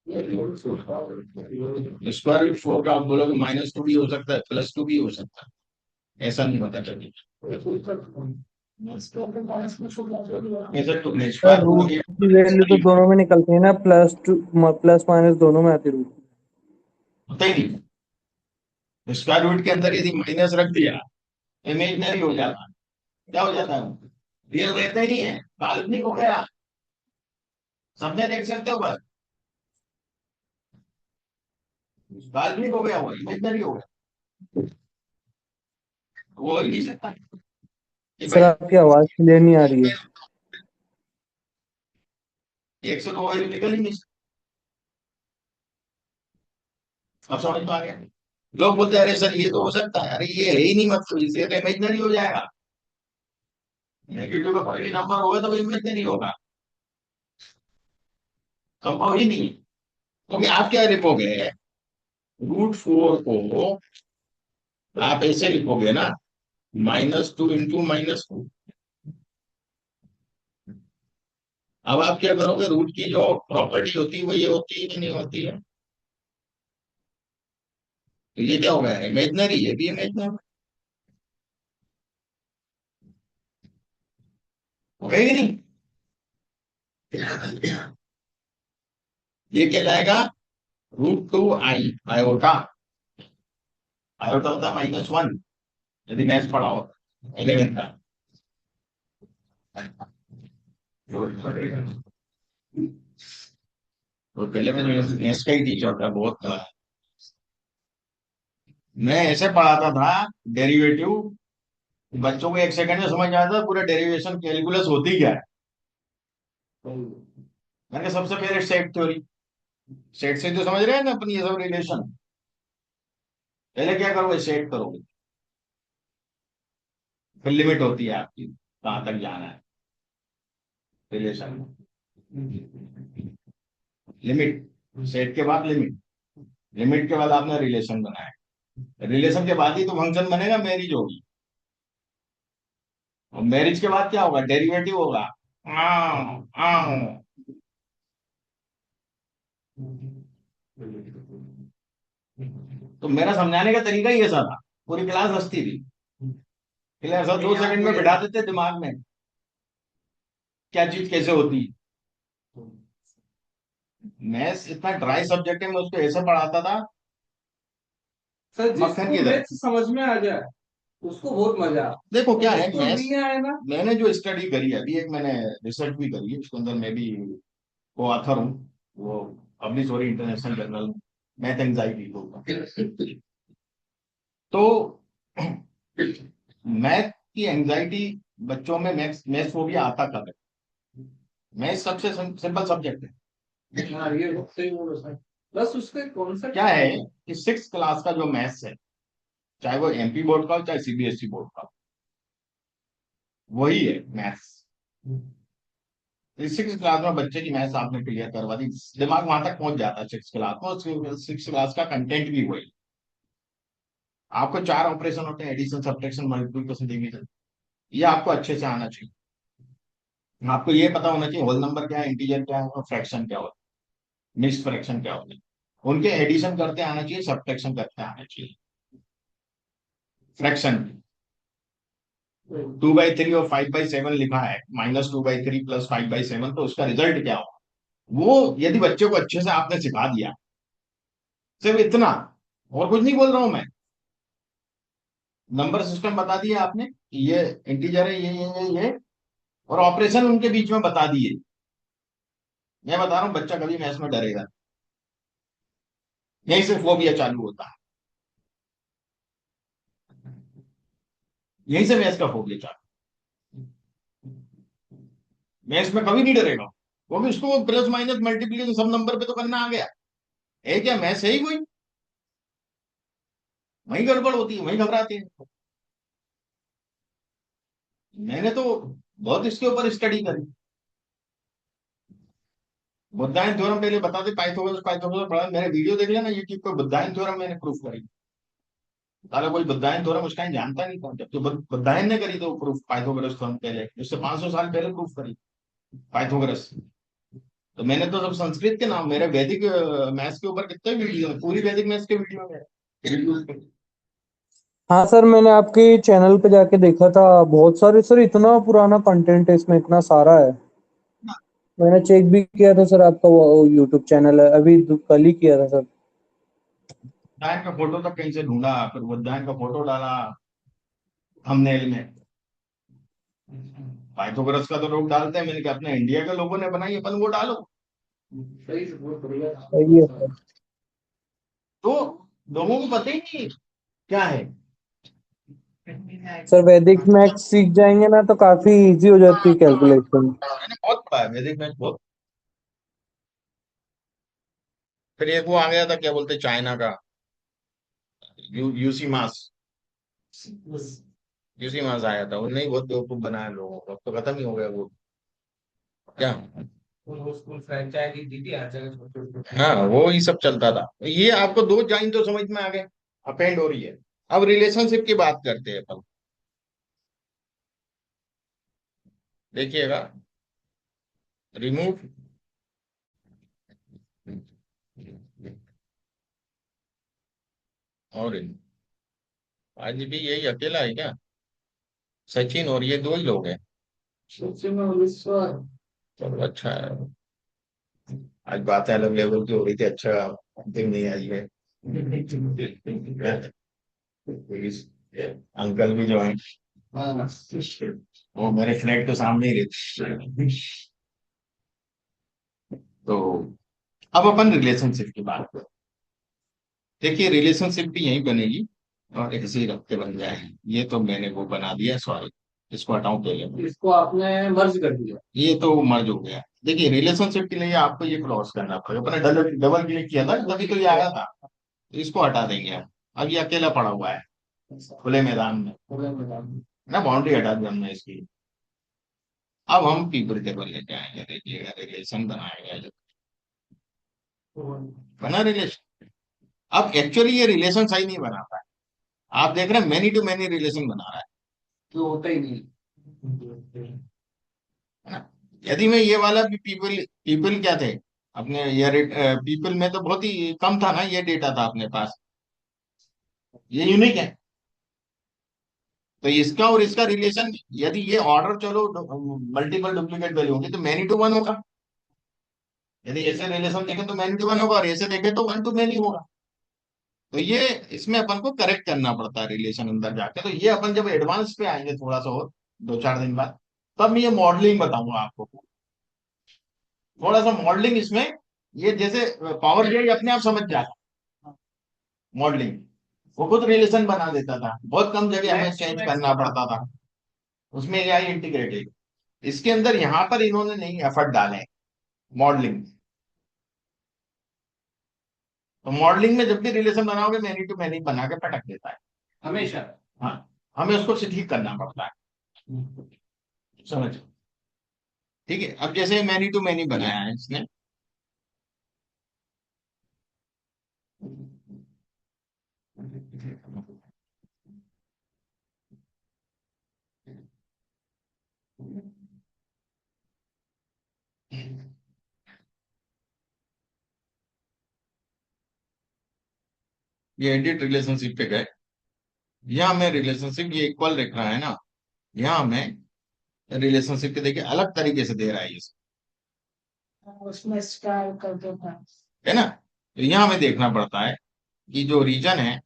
स्क्वायर रूट 4 का आप बोलोगे -2 भी हो सकता है, +2 भी हो सकता है, ऐसा नहीं पता चलेगा। ऐसा तो नहीं, सर स्क्वायर रूट रूट की वैल्यू तो दोनों में निकलती है ना, प्लस माइनस दोनों में आती है रूट। होता ही नहीं। स्क्वायर रूट के अंदर यदि माइनस रख दिया, इमेजनरी हो जाता है। क्या हो जाता है? रियल रहता ही नहीं है, काल्पनिक हो गया। सबने देख सकते हो, बस काल्पनिक हो गया, वो इमेजनरी हो गया, वो हो ही नहीं सकता कि सर भाई आपकी आवाज क्लियर नहीं आ रही है। एक से दो वैल्यू निकल ही नहीं सकती। अब समझ में आ गया? लोग बोलते हैं अरे सर ये तो हो सकता है, अरे ये है ही नहीं, मतलब इसे तो इमेजनरी हो जाएगा। नेगेटिव का कोई भी नंबर होगा तो वो इमेजनरी होगा, संभव ही नहीं। क्योंकि आप क्या लिखोगे, √4 को आप ऐसे लिखोगे ना, -2 इंटू -2। अब आप क्या करोगे, रूट की जो प्रॉपर्टी होती है वो ये होती है कि नहीं होती है? तो ये क्या हो गया, इमेजनरी, ये भी इमेजनरी हो गई कि नहीं? ये क्या जाएगा, √2i आयोटा। आयोटा होता है -1, यदि मैथ पढ़ा हो 11 का। तो पहले मैं मैथ्स का ही टीचर था बहुत। मैं ऐसे पढ़ाता था डेरिवेटिव, बच्चों को 1 सेकंड में समझ आता, पूरा डेरिवेशन कैलकुलस होती क्या है। मैंने सबसे पहले सेट थ्योरी, सेट से जो समझ रहे हैं ना अपन, ये सब रिलेशन, पहले क्या करोगे, सेट करोगे, फिर लिमिट होती है आपकी, कहां तक जाना है रिलेशन में। लिमिट, सेट के बाद लिमिट, लिमिट के बाद आपने रिलेशन बनाया, रिलेशन के बाद ही तो फंक्शन बनेगा, मैरिज होगी। और मैरिज के बाद क्या होगा, डेरिवेटिव होगा। तो मेरा समझाने का तरीका ही ऐसा था, पूरी क्लास हंसती थी। फिर ऐसा 2 सेकंड में बिठा देते दिमाग में, क्या चीज कैसे होती है। मैथ्स इतना ड्राई सब्जेक्ट है, मैं उसको ऐसे पढ़ाता था, सर मक्खन की जिसको तरह। मैथ्स समझ में आ जाए उसको बहुत मजा आता है। देखो क्या और है जिसको मैथ्स, नहीं आए ना, मैंने जो स्टडी करी है अभी, एक मैंने रिसर्च भी करी है, उसके अंदर मैं भी को ऑथर हूँ, वो पब्लिश हो रही इंटरनेशनल जर्नल, मैथ एंजाइटी को। तो मैथ की एंजाइटी बच्चों में, मैथ्स मैथ्स फोबिया आता कब है? मैथ्स सबसे सिंपल सब्जेक्ट है। हाँ ये बहुत सही बोल रहे सर। बस उसके कॉन्सेप्ट क्या है कि 6th क्लास का जो मैथ्स है, चाहे वो एमपी बोर्ड का हो चाहे सीबीएसई बोर्ड का हो, वही है मैथ्स। 6th क्लास में बच्चे की मैथ्स आपने क्लियर करवा दी, दिमाग वहां तक पहुंच जाता है 6th क्लास में, 6th क्लास का कंटेंट भी वही। आपको 4 ऑपरेशन होते हैं, एडिशन, सब्ट्रैक्शन, मल्टीप्लिकेशन, डिवीजन, ये आपको अच्छे से आना चाहिए। आपको ये पता होना चाहिए होल नंबर क्या है, इंटीजर क्या है, और फ्रैक्शन क्या होता है, मिक्स्ड फ्रैक्शन क्या होता है। उनके एडिशन करते आना चाहिए, सब्ट्रैक्शन करते आना चाहिए। फ्रैक्शन 2/3 और 5/7 लिखा है, -2/3 +5/7, तो उसका रिजल्ट क्या होगा, वो यदि बच्चे को अच्छे से आपने सिखा दिया, सिर्फ इतना, और कुछ नहीं बोल रहा हूं मैं, नंबर सिस्टम बता दिया आपने कि ये इंटीजर है, ये और ऑपरेशन उनके बीच में बता दिए, मैं बता रहा हूँ बच्चा कभी मैथ्स में डरेगा, यहीं से फोबिया चालू होता है, यहीं से मैथ्स का फोबिया चालू। मैथ्स में कभी नहीं डरेगा, क्योंकि उसको प्लस माइनस मल्टीप्लिकेशन सब नंबर पे तो करना आ गया है। क्या मैथ्स है ही कोई, वही गड़बड़ होती है, वही घबराते हैं। मैंने तो बहुत इसके ऊपर स्टडी करी, बुद्धायन थ्योरम पहले बता दे, पाइथागोरस पाइथागोरस पढ़ा, मेरे वीडियो देख लेना यूट्यूब पे, बुद्धायन थ्योरम मैंने प्रूफ करी। साला कोई बुद्धायन थ्योरम उसका ही जानता नहीं था, जब तो बुद्धायन ने करी तो प्रूफ, पाइथागोरस थ्योरम पहले, उससे 500 साल पहले प्रूफ करी पाइथागोरस। तो मैंने तो सब संस्कृत के नाम, मेरे वैदिक मैथ्स के ऊपर कितने वीडियो है, पूरी वैदिक मैथ्स के वीडियो है यूट्यूब पे। हाँ सर, मैंने आपके चैनल पे जाके देखा था, बहुत सारे सर, इतना पुराना कंटेंट है इसमें, इतना सारा है। मैंने चेक भी किया था सर, आपका वो यूट्यूब चैनल है, अभी कल ही किया था सर। उद्यान का फोटो तक कहीं से ढूंढा, फिर वो उद्यान का फोटो डाला थंबनेल में। पाइथागोरस का तो लोग डालते हैं, मैंने कहा अपने इंडिया के लोगों ने बनाई, अपन वो डालो। सही से बहुत बढ़िया। सही है सर। तो लोगों को पता ही नहीं क्या है। सर वैदिक मैथ्स सीख जाएंगे ना तो काफी इजी हो जाती है कैलकुलेशन। मैंने बहुत पढ़ा है वैदिक मैथ बहुत। फिर एक वो आ गया था, क्या बोलते, चाइना का, यूसी मास। यूसी मास आया था, उन्हें ही बहुत बेवकूफ बनाया लोगों को, अब तो खत्म ही हो गया वो। क्या? वो स्कूल फ्रेंचाइजी दी थी हर जगह, छोटे छोटे। हाँ, वो ही सब चलता था। ये आपको दो जाइन तो समझ में आ गए, अपेंड हो रही है। अब रिलेशनशिप की बात करते हैं अपन। देखिएगा, रिमूव, और आज भी यही अकेला है क्या? सचिन और ये दो ही लोग हैं। सबसे में विश्व। चलो अच्छा है। आज बातें अलग लेवल की हो रही थी, अच्छा अंतिम नहीं आई है। अंकल भी जो है, हाँ। वो मेरे फ्लैट के सामने ही रहते। तो अब अपन रिलेशनशिप की बात करें। देखिए, रिलेशनशिप भी यही बनेगी और ऐसे ही रखते बन जाएगी। ये तो मैंने वो बना दिया, सॉरी, इसको हटाऊं पहले। इसको आपने मर्ज कर दिया। ये तो मर्ज हो गया। देखिए, रिलेशनशिप के लिए आपको ये क्रॉस करना पड़ेगा, अपने डबल डबल क्लिक किया था तभी तो ये आया था। तो इसको हटा देंगे आप। अब ये अकेला पड़ा हुआ है खुले मैदान में ना, बाउंड्री हटा दी हमने इसकी। अब हम पीपल टेबल लेके आएंगे, देखिएगा रिलेशन बनाएंगे जो बना रिलेशन। अब एक्चुअली ये रिलेशन सही नहीं बना रहा है। आप देख रहे हैं मैनी टू मैनी रिलेशन बना रहा जो होता ही नहीं। है ना। यदि मैं ये वाला भी पीपल, पीपल क्या थे अपने, ये पीपल में तो बहुत ही कम था ना ये डेटा था अपने पास, ये यूनिक है। तो इसका और इसका रिलेशन, यदि ये ऑर्डर चलो मल्टीपल डुप्लीकेट वैल्यू होगी तो मैनी टू वन होगा। यदि ऐसे रिलेशन देखें तो मैनी टू वन होगा, और ऐसे देखें तो वन टू मैनी होगा। तो ये इसमें अपन को करेक्ट करना पड़ता है रिलेशन अंदर जाके। तो ये अपन जब एडवांस पे आएंगे थोड़ा सा और 2-4 दिन बाद, तब मैं ये मॉडलिंग बताऊंगा आपको। थोड़ा सा मॉडलिंग इसमें, ये जैसे पावर बीआई अपने आप समझ जाता मॉडलिंग, वो खुद रिलेशन बना देता था, बहुत कम जगह हमें चेंज करना पड़ता था। उसमें एआई इंटीग्रेटेड, इसके अंदर यहाँ पर इन्होंने नहीं एफर्ट डाले मॉडलिंग। तो मॉडलिंग में जब भी रिलेशन बनाओगे मैनी टू मैनी बना के पटक देता है हमेशा। हाँ। हमें उसको ठीक करना पड़ता है, समझ। ठीक है, अब जैसे मैनी टू मैनी बनाया है इसने, ये एडिट रिलेशनशिप पे गए। यहाँ हमें रिलेशनशिप ये इक्वल रख रहा है ना, यहाँ हमें रिलेशनशिप के देखिए अलग तरीके से दे रहा है ये, उसमें स्टार कर दो था। है ना। तो यहाँ हमें देखना पड़ता है कि जो रीजन है,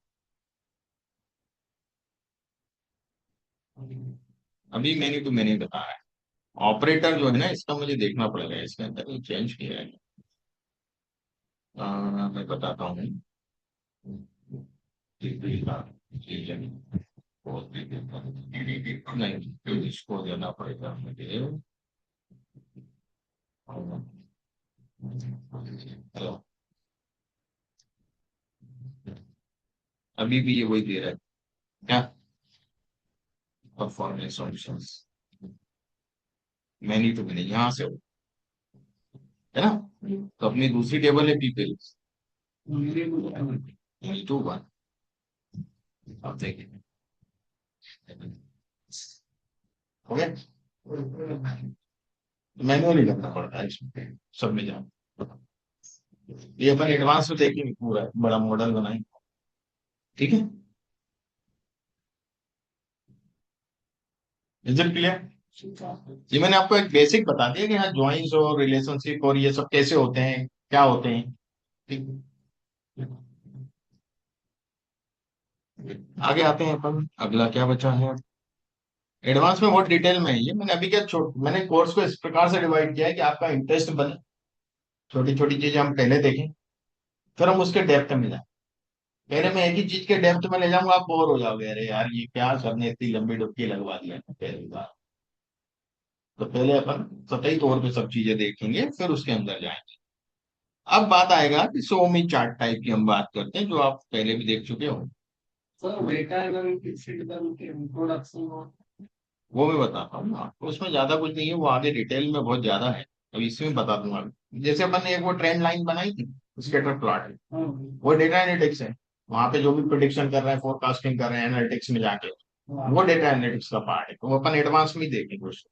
अभी मैनी टू मैनी बता रहा है, ऑपरेटर जो है ना इसका मुझे देखना पड़ेगा, इसके अंदर चेंज किया है। मैं बताता हूँ। नहीं, तो इसको देना पड़ेगा मुझे। हेलो, अभी भी ये वही दे रहा है क्या, performance options, many to many यहाँ से हो, है ना। तो अपनी दूसरी टेबल है पीपल, मैनी टू वन। अब देखिए हो गया। मैनुअली करना पड़ता है इसमें सब में जाओ। ये अपन एडवांस में देखेंगे, पूरा बड़ा मॉडल बनाएंगे। ठीक है, इज इट क्लियर? ये मैंने आपको एक बेसिक बता दिया कि हाँ ज्वाइंस और रिलेशनशिप और ये सब कैसे होते हैं, क्या होते हैं। ठीक है? आगे आते हैं अपन, अगला क्या बचा है। एडवांस में बहुत डिटेल में है ये, मैंने अभी क्या मैंने कोर्स को इस प्रकार से डिवाइड किया है कि आपका इंटरेस्ट बने, छोटी छोटी चीजें हम पहले देखें, फिर हम उसके डेप्थ में जाएं। पहले मैं एक ही चीज के डेप्थ में ले जाऊंगा, आप बोर हो जाओगे, अरे यार ये क्या सर ने इतनी लंबी डुबकी लगवा दिया पहली बार। तो पहले अपन सतही तौर पे सब चीजें देखेंगे, फिर उसके अंदर जाएंगे। अब बात आएगा कि सोमी चार्ट टाइप की हम बात करते हैं, जो आप पहले भी देख चुके हो। सर डेटा एनालिटिक्स के इंट्रोडक्शन और वो मैं बताता हूँ आपको, उसमें ज्यादा कुछ नहीं है, वो आगे डिटेल में बहुत ज्यादा है, अभी इसमें बता दूंगा। जैसे अपन ने एक वो ट्रेंड लाइन बनाई थी, स्कैटर प्लॉट, वो डेटा एनालिटिक्स है। वहां पे जो भी प्रिडिक्शन कर रहे हैं, फोरकास्टिंग कर रहे हैं एनालिटिक्स में जाके, वो डेटा एनालिटिक्स का पार्ट है, तो वो अपन एडवांस में ही देखेंगे उसको।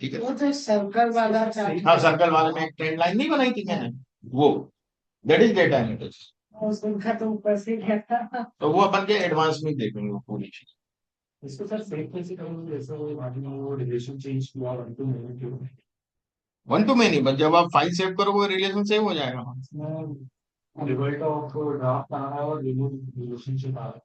ठीक है, वो जो सर्कल वाला चार्ट हाँ सर्कल वाले में एक ट्रेंड लाइन नहीं बनाई थी मैंने, वो दैट इज डेटा एनालिटिक्स। उसका तो ऊपर से गया था। तो वो अपन के एडवांस में ही देखेंगे वो पूरी चीज। इसको सर सेफ से करूँ जैसे वो आगे वो रिलेशन चेंज किया और अंतिम में क्यों वन टू मैनी, बस जब आप फाइल सेव करोगे रिलेशन सेव हो जाएगा। इसमें रिजल्ट ऑफ ड्राफ्ट आ रहा है और रिलेशनशिप आ रहा है।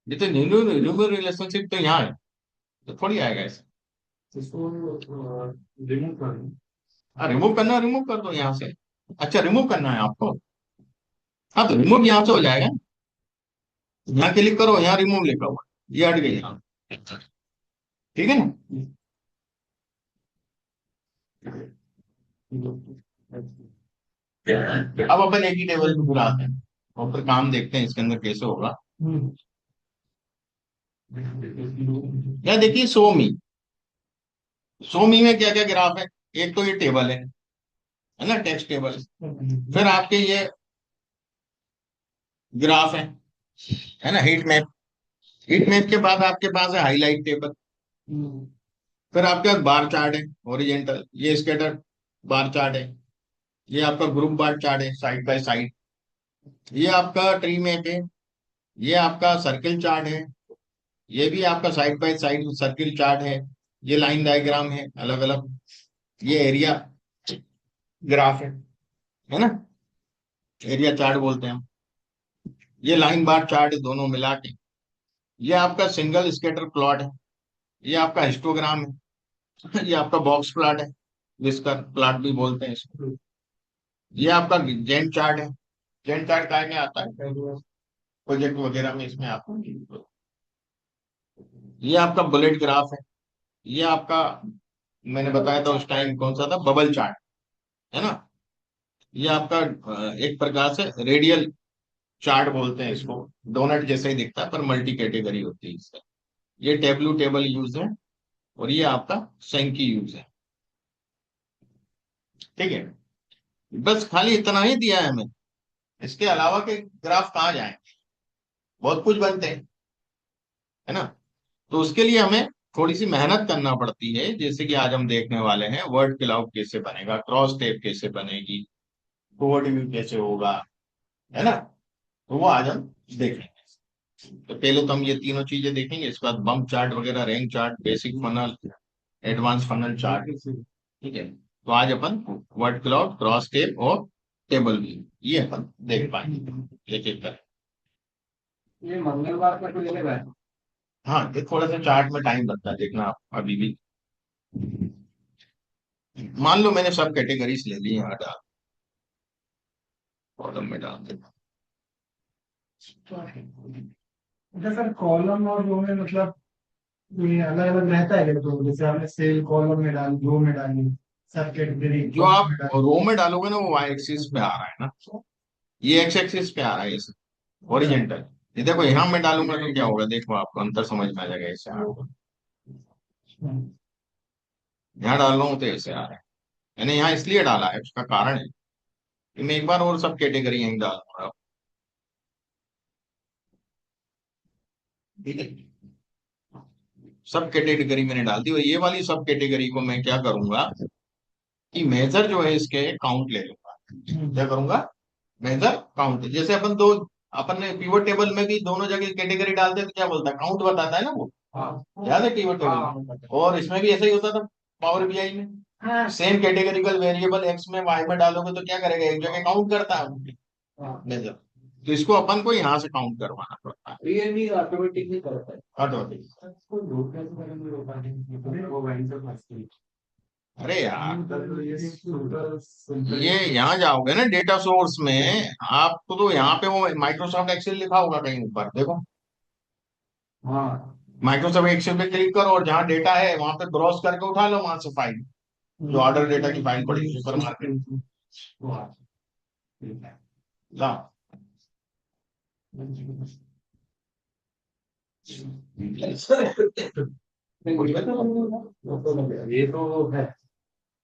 ये तो न्यूमर रिलेशनशिप तो यहाँ है, तो थोड़ी आएगा ऐसे। इसको रिमूव कर दूं। हाँ रिमूव करना, रिमूव कर दो यहाँ से। अच्छा रिमूव करना है आपको, हाँ तो रिमूव यहाँ से हो जाएगा। यहाँ क्लिक करो, यहाँ रिमूव लिखा हुआ है, ये हट गई यहाँ। ठीक है ना। अब अपन एक ही टेबल पे बुलाते हैं और फिर काम देखते हैं इसके अंदर कैसे होगा। या देखिए सोमी में क्या क्या ग्राफ है। एक तो ये टेबल है ना, टेक्स्ट टेबल। फिर आपके ये ग्राफ है ना, हीट मैप। हीट मैप के बाद आपके पास है हाईलाइट टेबल। फिर आपके पास बार चार्ट है ओरिजेंटल, ये स्कैटर बार चार्ट है। ये आपका ग्रुप बार चार्ट है साइड बाय साइड। ये आपका ट्री मैप है। ये आपका सर्किल चार्ट है। ये भी आपका side by side circle chart है। ये लाइन डायग्राम है अलग अलग। ये एरिया ग्राफ है ना, एरिया चार्ट बोलते हैं हम। ये लाइन बार चार्ट दोनों मिला के। ये आपका सिंगल स्कैटर प्लॉट है। ये आपका हिस्टोग्राम है। ये आपका बॉक्स प्लॉट है, जिसका प्लॉट भी बोलते हैं इसको। ये आपका जेन चार्ट है। जेन चार्ट काय में आता है, प्रोजेक्ट वगैरह में इसमें आता है। ये आपका बुलेट ग्राफ है। ये आपका मैंने बताया था उस टाइम कौन सा था, बबल चार्ट है ना। ये आपका एक प्रकार से रेडियल चार्ट बोलते हैं इसको। डोनट जैसे ही दिखता है पर मल्टी कैटेगरी होती है इसका। ये टेबलू टेबल यूज है और ये आपका सेंकी यूज है। ठीक है, बस खाली इतना ही दिया है हमें, इसके अलावा के ग्राफ कहाँ जाए, बहुत कुछ बनते हैं है ना। तो उसके लिए हमें थोड़ी सी मेहनत करना पड़ती है, जैसे कि आज हम देखने वाले हैं वर्ड क्लाउड कैसे बनेगा, क्रॉस टेप कैसे बनेगी, कोड व्यू कैसे होगा, है ना। तो वो आज हम देखेंगे। तो पहले तो हम ये तीनों चीजें देखेंगे, इसके बाद बम्प चार्ट वगैरह, rank chart, basic funnel, advance funnel chart. ठीक है, तो आज अपन वर्ड क्लाउड, क्रॉस टेप और टेबल व्यू ये अपन देख पाएंगे एक एक कर। ये मंगलवार का तो ले लेगा। हाँ ये थोड़ा सा चार्ट में टाइम लगता है, देखना आप अभी भी। मान लो मैंने सब कैटेगरीज ले ली यहाँ डाल, कॉलम में डाल देता। अच्छा सर, कॉलम और रो में मतलब ये अलग अलग रहता है क्या? तो जैसे आपने सेल कॉलम में डाली, रो में डाली, सब कैटेगरी जो आप रो में डालोगे ना वो वाई एक्सिस पे आ रहा है ना, ये एक्स एक्सिस पे आ रहा है ये ओरिजेंटल। ये देखो यहाँ मैं डालूंगा तो क्या होगा, देखो आपको अंतर समझ में आ जाएगा इससे आपको। यहाँ डाल रहा हूँ तो ऐसे आ रहा है। मैंने यहाँ इसलिए डाला है, उसका कारण है कि मैं एक बार और सब कैटेगरी यहीं डाल दूंगा। ठीक है, सब कैटेगरी मैंने डाल दी, और ये वाली सब कैटेगरी को मैं क्या करूंगा कि मेजर जो है इसके काउंट ले लूंगा। क्या करूंगा? Major count. जैसे अपन ने पिवट टेबल में भी दोनों जगह कैटेगरी डालते तो क्या बोलता है? काउंट बताता है ना वो। याद है पिवट टेबल? और इसमें भी ऐसा ही होता था पावर बीआई में। हाँ सेम कैटेगरिकल वेरिएबल एक्स में वाई में डालोगे तो क्या करेगा? एक जगह काउंट करता है मेजर। तो इसको अपन को यहाँ से काउंट करवाना पड़ता है ये नहीं ऑटोमेटिकली करता है। ऑटोमेटिक। अरे यार, ये यहाँ जाओगे ना डेटा सोर्स में, आपको तो यहाँ पे वो माइक्रोसॉफ्ट एक्सेल लिखा होगा कहीं ऊपर, देखो। हाँ माइक्रोसॉफ्ट एक्सेल पे क्लिक करो और जहाँ डेटा है वहां पे ब्राउज करके उठा लो वहां से फाइल, जो ऑर्डर डेटा की फाइल पड़ी सुपर मार्केट। ला ये तो है,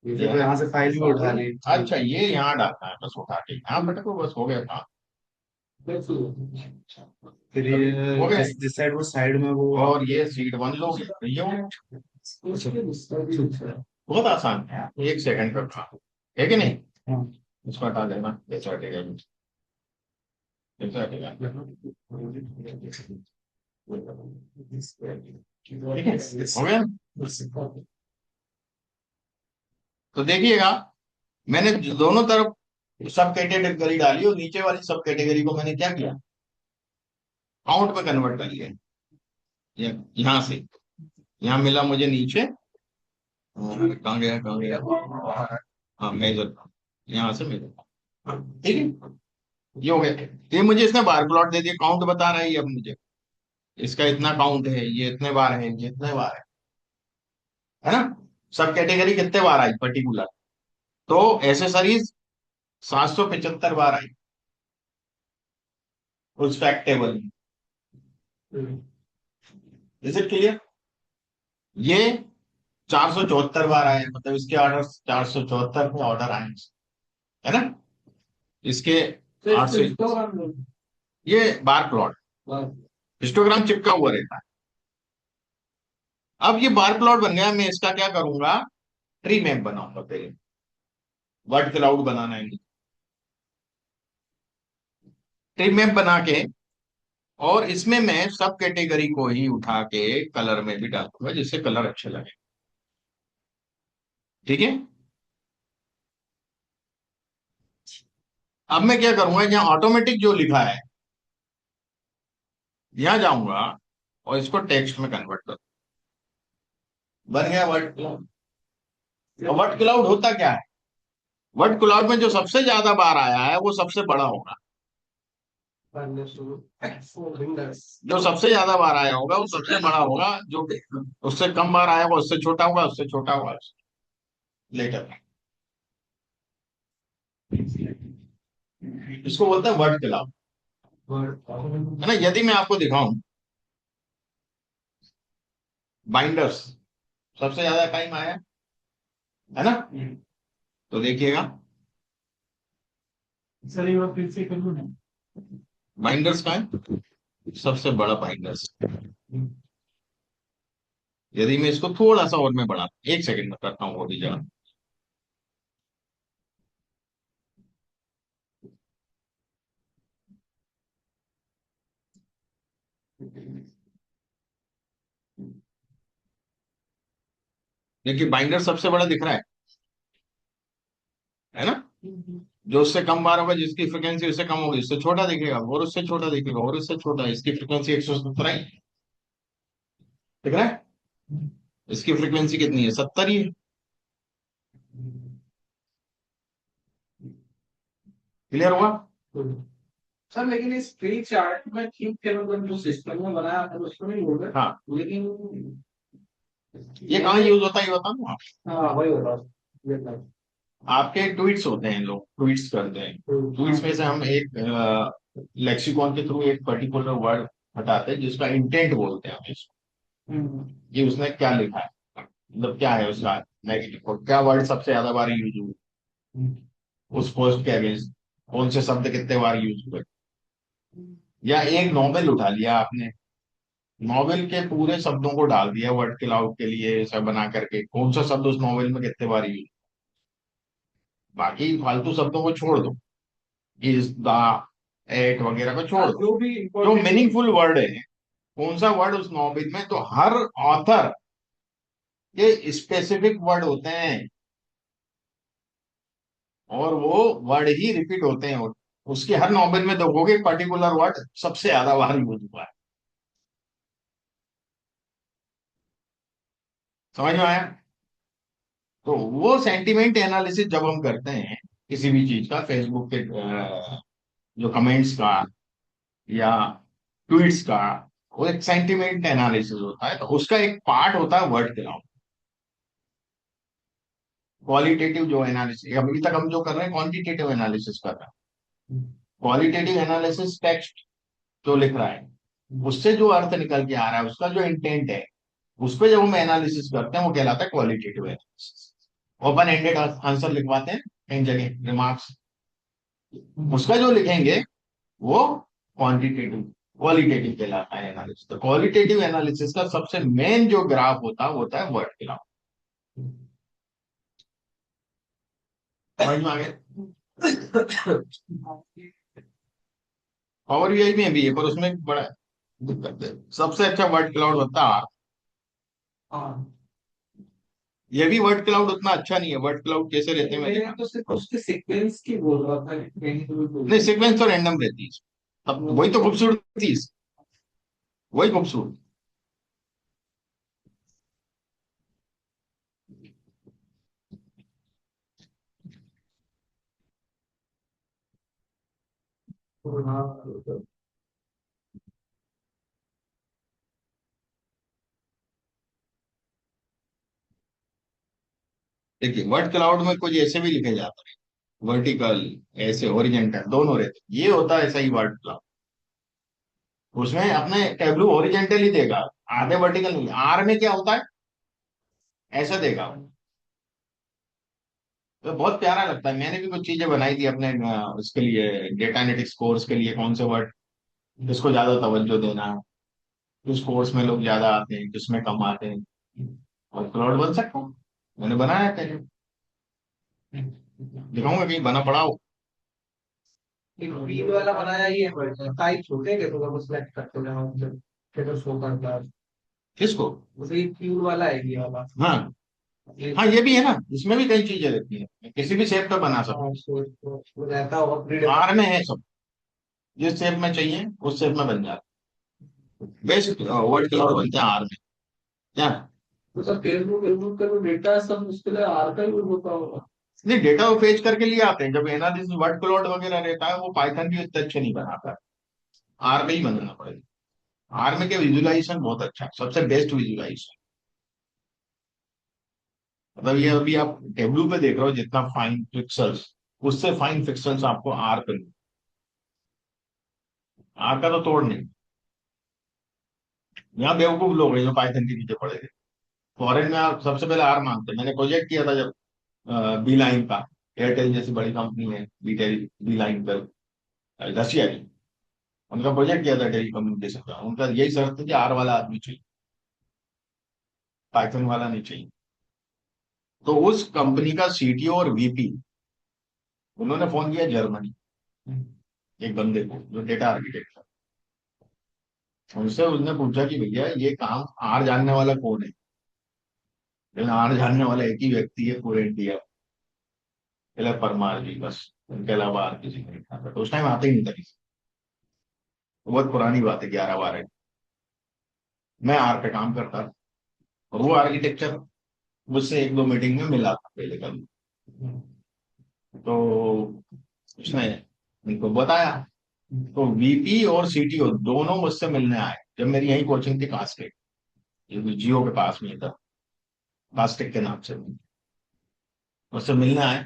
ये तो यहाँ से फाइल भी उठा ली। अच्छा, ये यहाँ डालना है बस, उठा के यहाँ पटको, बस हो गया था। फिर हो गया। ये जिस साइड वो साइड में वो और ये सीट 1 लो, ये हो गया। बहुत आसान है, 1 सेकंड का था, है कि नहीं? हाँ। इसको हटा देना, जैसे हटेगा जैसे हटेगा। ठीक है, हो गया। तो देखिएगा, मैंने दोनों तरफ सब कैटेगरी डाली और नीचे वाली सब कैटेगरी को मैंने क्या किया? काउंट में कन्वर्ट कर लिया। यहाँ से यहाँ मिला मुझे नीचे, कहाँ गया कहाँ गया? हाँ, मेजर, यहाँ से मेजर। ठीक है, ये हो गया। तो ये मुझे इसने बार प्लॉट दे दिया, काउंट बता रहा है ये अब मुझे, इसका इतना काउंट है, ये इतने बार है, ये इतने बार है ना? सब कैटेगरी कितने बार आई पर्टिकुलर? तो एसेसरीज 775 बार आई उस फैक्ट टेबल में। Is it clear? ये 474 बार आए, मतलब इसके ऑर्डर 474 में ऑर्डर आए, है ना? इसके 800, ये बार प्लॉट हिस्टोग्राम चिपका हुआ रहता है। अब ये बार प्लॉट बन गया, मैं इसका क्या करूंगा? ट्री मैप बनाऊंगा पहले। वर्ड क्लाउड बनाना है, ट्री मैप बना के, और इसमें मैं सब कैटेगरी को ही उठा के कलर में भी डालूंगा, जिससे कलर अच्छे लगे। ठीक है, अब मैं क्या करूंगा, यहाँ ऑटोमेटिक जो लिखा है, यहां जाऊंगा और इसको टेक्स्ट में कन्वर्ट कर, बन गया वर्ड क्लाउड। वर्ड क्लाउड होता क्या है? वर्ड क्लाउड में जो सबसे ज्यादा बार आया है वो सबसे बड़ा होगा, जो सबसे ज्यादा बार आया होगा वो सबसे बड़ा होगा, जो उससे कम बार आया होगा उससे छोटा होगा, उससे छोटा होगा लेटर। इसको बोलते हैं वर्ड क्लाउड, है ना? यदि मैं आपको दिखाऊं बाइंडर्स, सबसे ज्यादा टाइम आया है ना? तो देखिएगा, सर एक बार फिर से कर लो ना। बाइंडर्स का है सबसे बड़ा बाइंडर्स। यदि मैं इसको थोड़ा सा और मैं बढ़ा, 1 सेकंड में करता हूँ वो भी जरा। देखिए बाइंडर सबसे बड़ा दिख रहा है ना? जो उससे कम बार होगा, जिसकी फ्रिक्वेंसी उससे कम होगी, उससे छोटा दिखेगा, और उससे छोटा दिखेगा, और उससे छोटा। इसकी फ्रिक्वेंसी 117 ही दिख रहा है, इसकी फ्रिक्वेंसी कितनी है? 70 ही है। क्लियर हुआ? सर लेकिन इस फ्री चार्ट में ठीक है, मतलब जो सिस्टम में बनाया था उसमें नहीं होगा। हाँ, लेकिन ये कहाँ यूज होता है ये बता दूं आप? हाँ वही होता है। आपके ट्वीट्स होते हैं, लोग ट्वीट्स करते हैं, ट्वीट्स में से हम एक लेक्सिकॉन के थ्रू एक पर्टिकुलर वर्ड हटाते हैं जिसका इंटेंट बोलते हैं हम इसको, ये उसने क्या लिखा है, मतलब क्या है उसका नेगेटिव, क्या वर्ड सबसे ज्यादा बार यूज हुए उस पोस्ट के अगेंस्ट, कौन से शब्द कितने बार यूज हुए। या एक नॉवेल उठा लिया आपने, नॉवेल के पूरे शब्दों को डाल दिया वर्ड क्लाउड के लिए ऐसा बना करके, कौन सा शब्द उस नॉवेल में कितने बार यूज, बाकी फालतू शब्दों को छोड़ दो, इज द, एट वगैरह को छोड़ दो। जो भी जो important मीनिंगफुल वर्ड है, कौन सा वर्ड उस नॉवेल में, तो हर ऑथर के स्पेसिफिक वर्ड होते हैं और वो वर्ड ही रिपीट होते हैं, और उसके हर नॉवेल में देखोगे पर्टिकुलर वर्ड सबसे ज्यादा बार यूज हुआ है। समझ में आया। तो वो सेंटिमेंट एनालिसिस जब हम करते हैं किसी भी चीज का, फेसबुक के जो कमेंट्स का या ट्वीट्स का, वो एक सेंटिमेंट एनालिसिस होता है, तो उसका एक पार्ट होता है वर्ड क्लाउड। क्वालिटेटिव जो एनालिसिस अभी तक हम जो कर रहे हैं, क्वांटिटेटिव एनालिसिस कर रहे हैं। क्वालिटेटिव एनालिसिस टेक्स्ट जो लिख रहा है उससे जो अर्थ निकल के आ रहा है, उसका जो इंटेंट है, उस पर जब हम एनालिसिस करते हैं वो कहलाता है qualitative analysis. Open ended answer लिखवाते हैं कई जगह रिमार्क्स, उसका जो लिखेंगे वो क्वांटिटेटिव क्वालिटेटिव कहलाता है एनालिसिस। तो क्वालिटेटिव एनालिसिस का सबसे मेन जो ग्राफ होता है वो होता है वर्ड ग्राफ। समझ में आ गया। पावर यूआई में भी है पर उसमें बड़ा दिक्कत है, सबसे अच्छा वर्ड क्लाउड होता है R। हाँ, ये भी वर्ड क्लाउड उतना अच्छा नहीं है, वर्ड क्लाउड कैसे रहते हैं मैंने मैं तो सिर्फ उसके सीक्वेंस की बोल रहा था, मैंने तो बोल नहीं, सीक्वेंस तो रैंडम रहती है, अब वही तो खूबसूरती है, वही खूबसूरत। हाँ। देखिए वर्ड क्लाउड में कुछ ऐसे भी लिखे जाते हैं, वर्टिकल, ऐसे ओरिजेंटल दोनों रहते हैं, ये होता है ऐसा ही वर्ड क्लाउड। उसमें अपने टेबलू ओरिजेंटल ही देगा, आधे वर्टिकल नहीं। आर में क्या होता है, ऐसा देगा। तो बहुत प्यारा लगता है, मैंने भी कुछ चीजें बनाई थी अपने उसके लिए, डेटा एनालिटिक्स कोर्स के लिए, कौन से वर्ड किसको ज्यादा तवज्जो देना है, किस कोर्स में लोग ज्यादा आते हैं, किसमें कम आते हैं, और क्लाउड बन सकता हूँ। मैंने बनाया पहले, दिखाऊंगा कहीं बना पड़ा हो। एक फीड वाला बनाया ही है, टाइप होते हैं तो हम सिलेक्ट करते हैं फिर तो शो करता है। किसको। उसे एक फीड वाला है ये वाला। हाँ ये हाँ, ये भी है ना, इसमें भी कई चीजें रहती हैं, किसी भी शेप का बना सकते हाँ, तो रहता है और हैं। आर में है सब, जिस शेप में चाहिए उस शेप में बन जाता है। बेस्ट वर्ड क्लाउड बनते हैं आर में। क्या तो सब फेसबुक फेसबुक का जो डेटा है सब उसके लिए आर का यूज होता होगा। नहीं, डेटा वो फेच करके लिए आते हैं, जब एनालिसिस वर्ड क्लाउड वगैरह रहता है वो पाइथन भी इतने अच्छे नहीं बनाता, आर में ही बनाना पड़ेगा। आर में के विजुअलाइजेशन बहुत अच्छा है, सबसे बेस्ट विजुअलाइजेशन। मतलब ये अभी आप टेबलू पे देख रहे हो, जितना फाइन पिक्सल्स, उससे फाइन पिक्सल्स आपको आर पे, आर का तो तोड़ नहीं। यहाँ बेवकूफ लोग हैं जो पाइथन के पीछे पड़े थे। फॉरेन में आप सबसे पहले आर मांगते हैं। मैंने प्रोजेक्ट किया था जब बी लाइन का, एयरटेल जैसी बड़ी कंपनी है, बी लाइन पर, रशिया की, उनका प्रोजेक्ट किया था टेली कम्युनिकेशन का। उनका यही शर्त थी कि आर वाला आदमी चाहिए, पाइथन वाला नहीं चाहिए। तो उस कंपनी का सीटीओ और वीपी, उन्होंने फोन किया जर्मनी, एक बंदे को जो डेटा आर्किटेक्ट था, उनसे उसने पूछा कि भैया ये काम आर जानने वाला कौन है। लेकिन आर जानने वाला एक ही व्यक्ति है पूरे इंडिया, परमार जी बस, उनके अलावा आर किसी को नहीं आता। तो उस टाइम आते ही नहीं था किसी, बहुत पुरानी बात है, 11-12। मैं आर पे काम करता था और वो आर्किटेक्चर मुझसे 1-2 मीटिंग में मिला था पहले कल। तो उसने उनको बताया, तो वीपी और सीटीओ दोनों मुझसे मिलने आए जब मेरी यही कोचिंग थी कास्टेक, जो जियो के पास में था, कास्टेक के नाम से। मुझसे मिलने आए,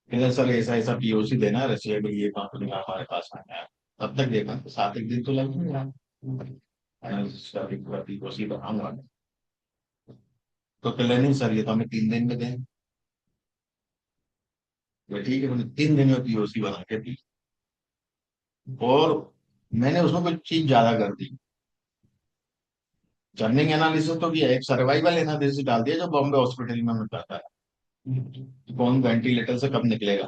कहते सर ऐसा ऐसा पीओसी देना है, रशिया के लिए कंपनी का हमारे पास आया है। तब तक देखा तो 7 एक दिन तो लगे, पीओसी बनाऊंगा। तो कह रहे नहीं सर ये तो हमें 3 दिन में दें। तो ठीक है, मैंने 3 दिन में पीओसी बना के दी। और मैंने उसमें कुछ चीज ज्यादा कर दी। जर्निंग एनालिसिस तो किया, एक सर्वाइवल एनालिसिस डाल दिया जो बॉम्बे हॉस्पिटल में मैं करता है कि कौन वेंटिलेटर से कब निकलेगा,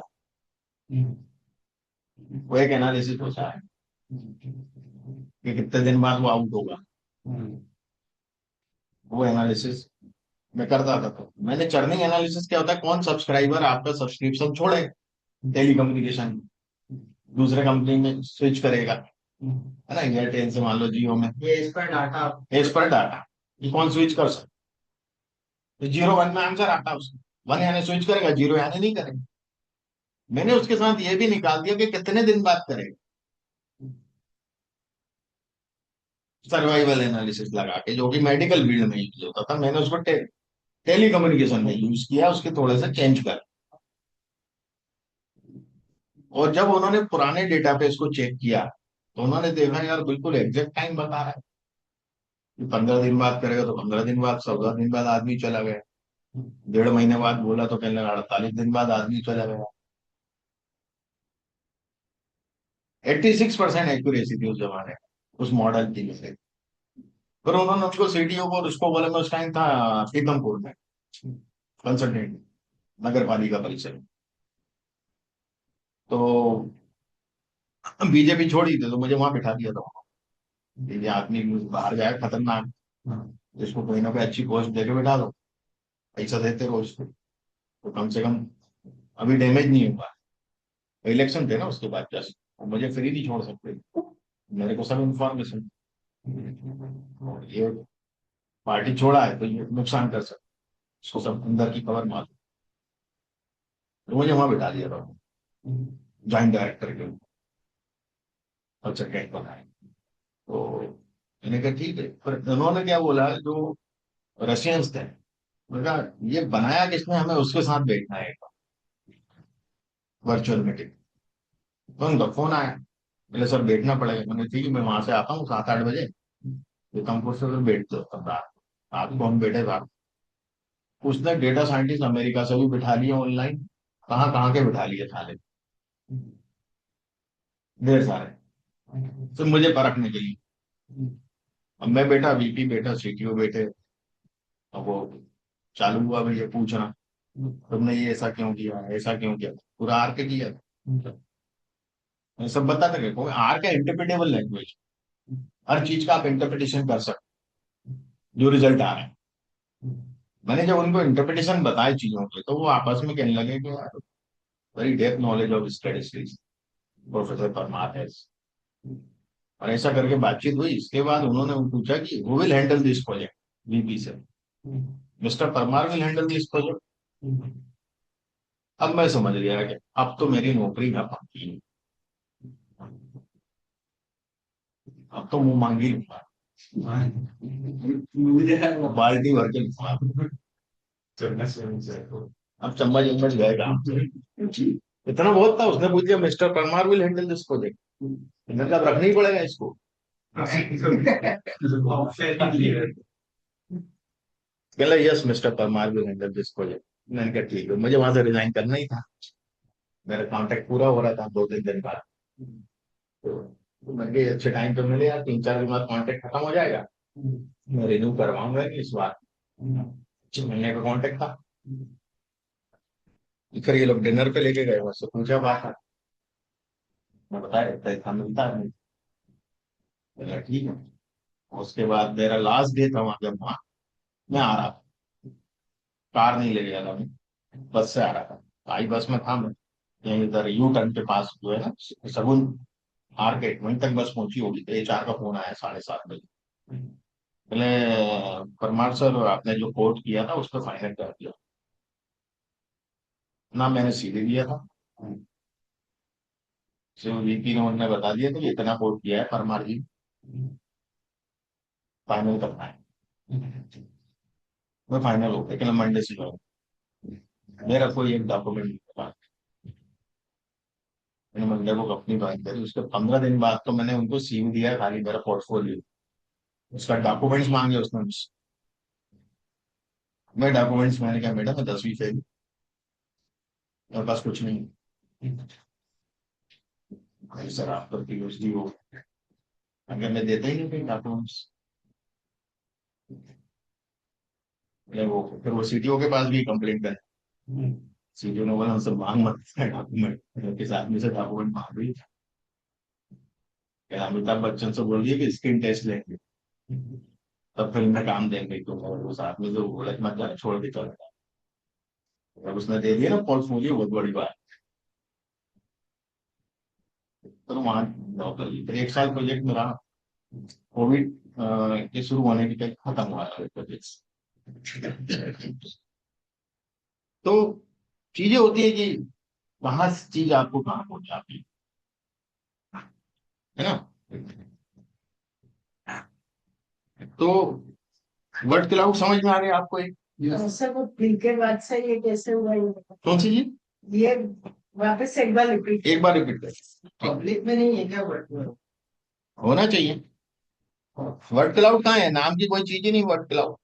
वो एक एनालिसिस होता है कि कितने दिन बाद वो आउट होगा, वो एनालिसिस मैं करता था। तो मैंने चर्निंग एनालिसिस क्या होता है, कौन सब्सक्राइबर आपका सब्सक्रिप्शन छोड़े टेली कम्युनिकेशन, दूसरे कंपनी में स्विच करेगा, है ना, एयरटेल से मान लो जियो में, ये इस पर डाटा एज पर डाटा कि कौन स्विच कर सकता। तो 0 1 में आंसर आता है उसको, 1 यानी स्विच करेगा, 0 यानी नहीं करेगा। मैंने उसके साथ ये भी निकाल दिया कि कितने दिन बाद करेगा, सर्वाइवल एनालिसिस लगा के, जो कि मेडिकल फील्ड में यूज होता था, मैंने उसको टेली कम्युनिकेशन में यूज किया, उसके थोड़े से चेंज कर। और जब उन्होंने पुराने डेटाबेस को चेक किया तो उन्होंने देखा यार बिल्कुल एग्जैक्ट टाइम बता रहा है कि 15 दिन बाद करेगा, तो 15 दिन बाद, 14 दिन बाद आदमी चला गया, 1.5 महीने बाद बोला तो कहने लगा 48 दिन बाद आदमी चला गया। 86% एक्यूरेसी थी उस जमाने में, उस मॉडल की से। फिर उन्होंने उसको सीटीओ को, उसको बोला, मैं उस टाइम था पीतमपुर में कंसल्टेंट, नगर पालिका परिषद। तो बीजेपी छोड़ी थी तो मुझे वहां बिठा दिया था। ये आदमी बाहर जाए खतरनाक, जिसको कोई ना कोई अच्छी पोस्ट देके बिठा दो, पैसा देते रहो उसको, तो कम से कम अभी डैमेज नहीं हुआ। इलेक्शन थे ना उसके बाद, जस्ट मुझे फ्री नहीं छोड़ सकते, मेरे को सब इंफॉर्मेशन। ये पार्टी छोड़ा है तो ये नुकसान कर सकते, उसको सब अंदर की खबर मालूम, तो मुझे वहां बिठा दिया था ज्वाइंट डायरेक्टर के और सेक्रेटरी बनाए। तो मैंने कहा ठीक है, पर उन्होंने क्या बोला, जो रशियंस थे, उन्होंने कहा ये बनाया किसने, हमें उसके साथ बैठना है वर्चुअल मीटिंग। तो उनका फोन आया, बोले सर बैठना पड़ेगा। मैंने ठीक है, मैं वहां से आता हूँ 7 8 बजे, तो कानपुर से फिर बैठ दो तब रात, रात को हम बैठे रात। उसने डेटा साइंटिस्ट अमेरिका से भी बिठा लिए ऑनलाइन, कहाँ कहाँ के बिठा लिए साले, ढेर सारे, तो मुझे परखने के लिए। अब मैं बैठा, वीपी बैठा, सीटीओ बैठे, अब वो चालू हुआ भैया पूछना, तुमने ये ऐसा क्यों किया, ऐसा क्यों किया, पूरा आर के किया। मैं सब बताते रहे, आर का इंटरप्रिटेबल लैंग्वेज, हर चीज का आप इंटरप्रिटेशन कर सकते, जो रिजल्ट आ रहे हैं। मैंने जब उनको इंटरप्रिटेशन बताए चीजों के, तो वो आपस में कहने लगे कि यार very depth knowledge of statistics professor Parmar है। और ऐसा करके बातचीत हुई। इसके बाद उन्होंने पूछा कि who will handle this project, VP से, mister Parmar will handle this project. अब मैं समझ गया कि अब तो मेरी नौकरी ना पक्की है, अब तो मुंह मांगी लूंगा, बाल्टी भर के लूंगा। अब चम्मच उम्मच गएगा। इतना बहुत था, उसने पूछ लिया mister Parmar will handle this project, मतलब रखना ही पड़ेगा इसको। कहला yes mister Parmar will handle this project. मैंने कहा ठीक है, मुझे वहां से रिजाइन करना ही था, मेरा कॉन्ट्रैक्ट पूरा हो रहा था 2 3 दिन बाद। तो मैंने कहा अच्छे टाइम पे मिले यार, 3 4 दिन बाद कॉन्ट्रैक्ट खत्म हो जाएगा, मैं रिन्यू करवाऊंगा इस बार, 6 महीने का कॉन्ट्रैक्ट था। फिर ये लोग डिनर पे लेके गए, मुझसे पूछा बात, मैं बताया इतना इतना मिलता है। मैंने कहा, ठीक है। उसके बाद मेरा लास्ट डे था वहां, जब वहां मैं आ रहा था, कार नहीं ले गया था मैं, बस से आ रहा था, आई बस में था मैं, यहीं इधर यू टर्न के पास जो है ना सगुन मार्केट, वहीं तक बस पहुंची होगी, तो HR का फोन आया 7:30 बजे। पहले परमार सर आपने जो कोट किया था उस पर फाइनल कर दिया ना, मैंने सीधे दिया था, सिर्फ वीपी ने उन्होंने बता दिया था कि इतना कोट किया है परमार जी, फाइनल करना है। मैं फाइनल हो गया, लेकिन मंडे से जाऊँ, मेरा कोई एक डॉक्यूमेंट नहीं था। मैंने मंडे को कंपनी ज्वाइन करी, उसके 15 दिन बाद तो मैंने उनको सीव दिया, खाली मेरा पोर्टफोलियो, उसका डॉक्यूमेंट्स मांगे उसने मुझसे। मैं डॉक्यूमेंट्स, मैंने कहा मैडम मैं 10वीं फेल, मेरे पास कुछ नहीं। अरे सर आप तो पीएचडी हो, अगर मैं देता ही नहीं कोई डॉक्यूमेंट्स। वो फिर वो सीटीओ के पास भी कंप्लेंट कर, सीटीओ ने बोला सर मांग मत डॉक्यूमेंट, किस आदमी से डॉक्यूमेंट मांग रही है? क्या अमिताभ बच्चन से बोल दिए कि स्किन टेस्ट लेंगे तब फिल्म में काम देंगे, तो उस आदमी से बोला कि मत जाने, छोड़ के चल गया। जब उसने दे दिया ना पोर्टफोलियो, बहुत बड़ी बात। तो वहां नौकरी, फिर 1 साल प्रोजेक्ट में रहा। कोविड के शुरू होने के तक खत्म हुआ प्रोजेक्ट। तो चीजें होती है कि वहां से चीज आपको कहाँ पहुंच जाती है ना। तो वर्ड क्लाउड समझ में आ गया आपको? एक सर वो बिल के बाद से ये कैसे हुआ ये बताओ। कौन सी चीज? ये वापस से एक बार रिपीट। एक बार रिपीट कर। पब्लिक में नहीं है क्या वर्ड में? होना चाहिए। वर्ड क्लाउड कहाँ है? नाम की कोई चीज ही नहीं वर्ड क्लाउड,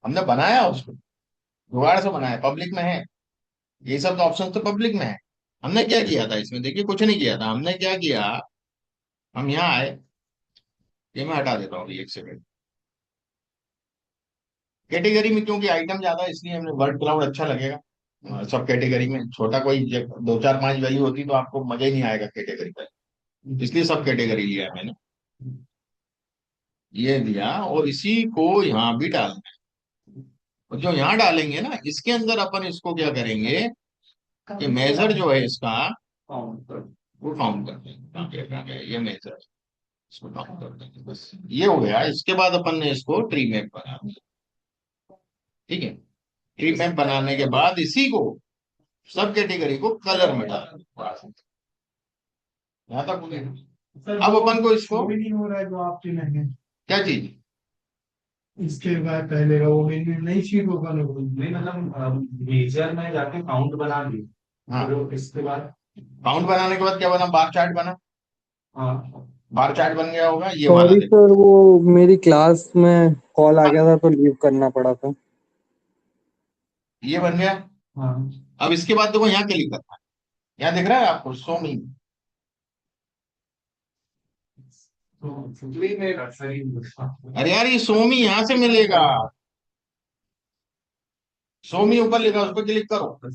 हमने बनाया उसको, जुगाड़ से बनाया, पब्लिक में है। ये सब ऑप्शन तो पब्लिक में है। हमने क्या किया था इसमें, देखिए कुछ नहीं किया था। हमने क्या किया, हम यहाँ आए, ये मैं हटा देता हूँ अभी 1 सेकंड। कैटेगरी में क्योंकि आइटम ज्यादा है इसलिए हमने वर्ड क्लाउड अच्छा लगेगा। सब कैटेगरी में छोटा कोई 2 4 5 वैल्यू होती तो आपको मजा ही नहीं आएगा कैटेगरी पर, इसलिए सब कैटेगरी लिया है मैंने। ये दिया और इसी को यहाँ भी डालना है। और जो यहाँ डालेंगे ना, इसके अंदर अपन इसको क्या करेंगे कि मेजर जो है इसका वो काउंट कर देंगे। कहाँ पे है? ये मेजर, इसको काउंट कर देंगे। बस ये हो गया। इसके बाद अपन ने इसको ट्री मैप बना दिया। ठीक है, ट्री मैप बनाने के बाद इसी को सब कैटेगरी को कलर में डाल देंगे। यहाँ तक हो गया। सर अब वो अपन को इसको वो भी नहीं हो रहा है जो आपके में है। क्या चीज? इसके बाद पहले का वो भी नई शीट ओपन हो गई। नहीं मतलब मेजर में जाके काउंट बना दी, हाँ, फिर इसके बाद काउंट बनाने के बाद क्या बना? बार चार्ट बना। हाँ बार चार्ट बन गया होगा, ये वाला सॉरी देखो। सर, वो मेरी क्लास में कॉल आ गया था तो लीव करना पड़ा था। ये बन गया। हाँ अब इसके बाद देखो यहाँ क्लिक करना है। यहाँ दिख रहा है आपको सो मी? तो छुट्टी में सही। अरे यार ये सोमी यहाँ से मिलेगा। सोमी ऊपर लिखा, उस पर क्लिक करो।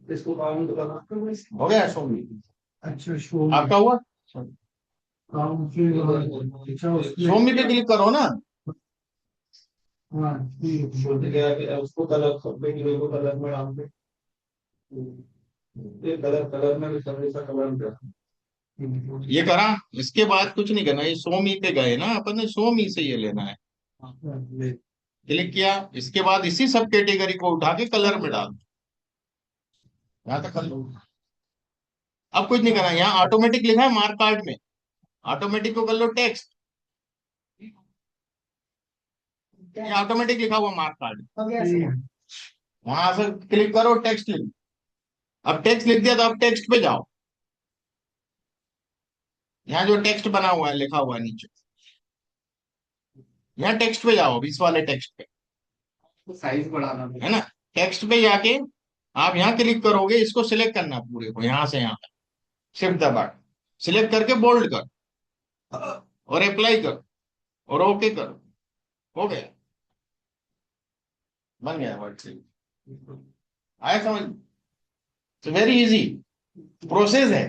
इसको काउंट करना हो गया सोमी। अच्छा शो आपका हुआ? काम के अच्छा उसमें सोमी पे क्लिक करो ना। हाँ ठीक है। छोड़ गया कि उसको कलर पे हीरो को कलर में डाल दे, ये कलर कलर में भी सब ऐसा कलर कर। ये करा। इसके बाद कुछ नहीं करना, ये सोमी पे गए ना अपन ने, सोमी से ये लेना है। क्लिक किया, इसके बाद इसी सब कैटेगरी को उठा के कलर में डाल दो। यहाँ तक कर लो। अब कुछ नहीं करना, यहाँ ऑटोमेटिक लिखा है मार्क कार्ड में, ऑटोमेटिक को कर लो टेक्स्ट। ये ऑटोमेटिक लिखा हुआ मार्क कार्ड, हो गया सर। वहां से क्लिक करो, टेक्स्ट लिख। अब टेक्स्ट लिख दिया तो अब टेक्स्ट पे जाओ। यहाँ जो टेक्स्ट बना हुआ है, लिखा हुआ है नीचे, यहाँ टेक्स्ट पे जाओ, इस वाले टेक्स्ट पे, साइज बढ़ाना है ना। टेक्स्ट पे जाके आप यहाँ क्लिक करोगे, इसको सिलेक्ट करना पूरे को, यहाँ से यहाँ तक शिफ्ट दबा सिलेक्ट करके बोल्ड कर और अप्लाई कर और ओके कर। हो गया, बन गया वर्ड से। आया समझ? वेरी इजी प्रोसेस है।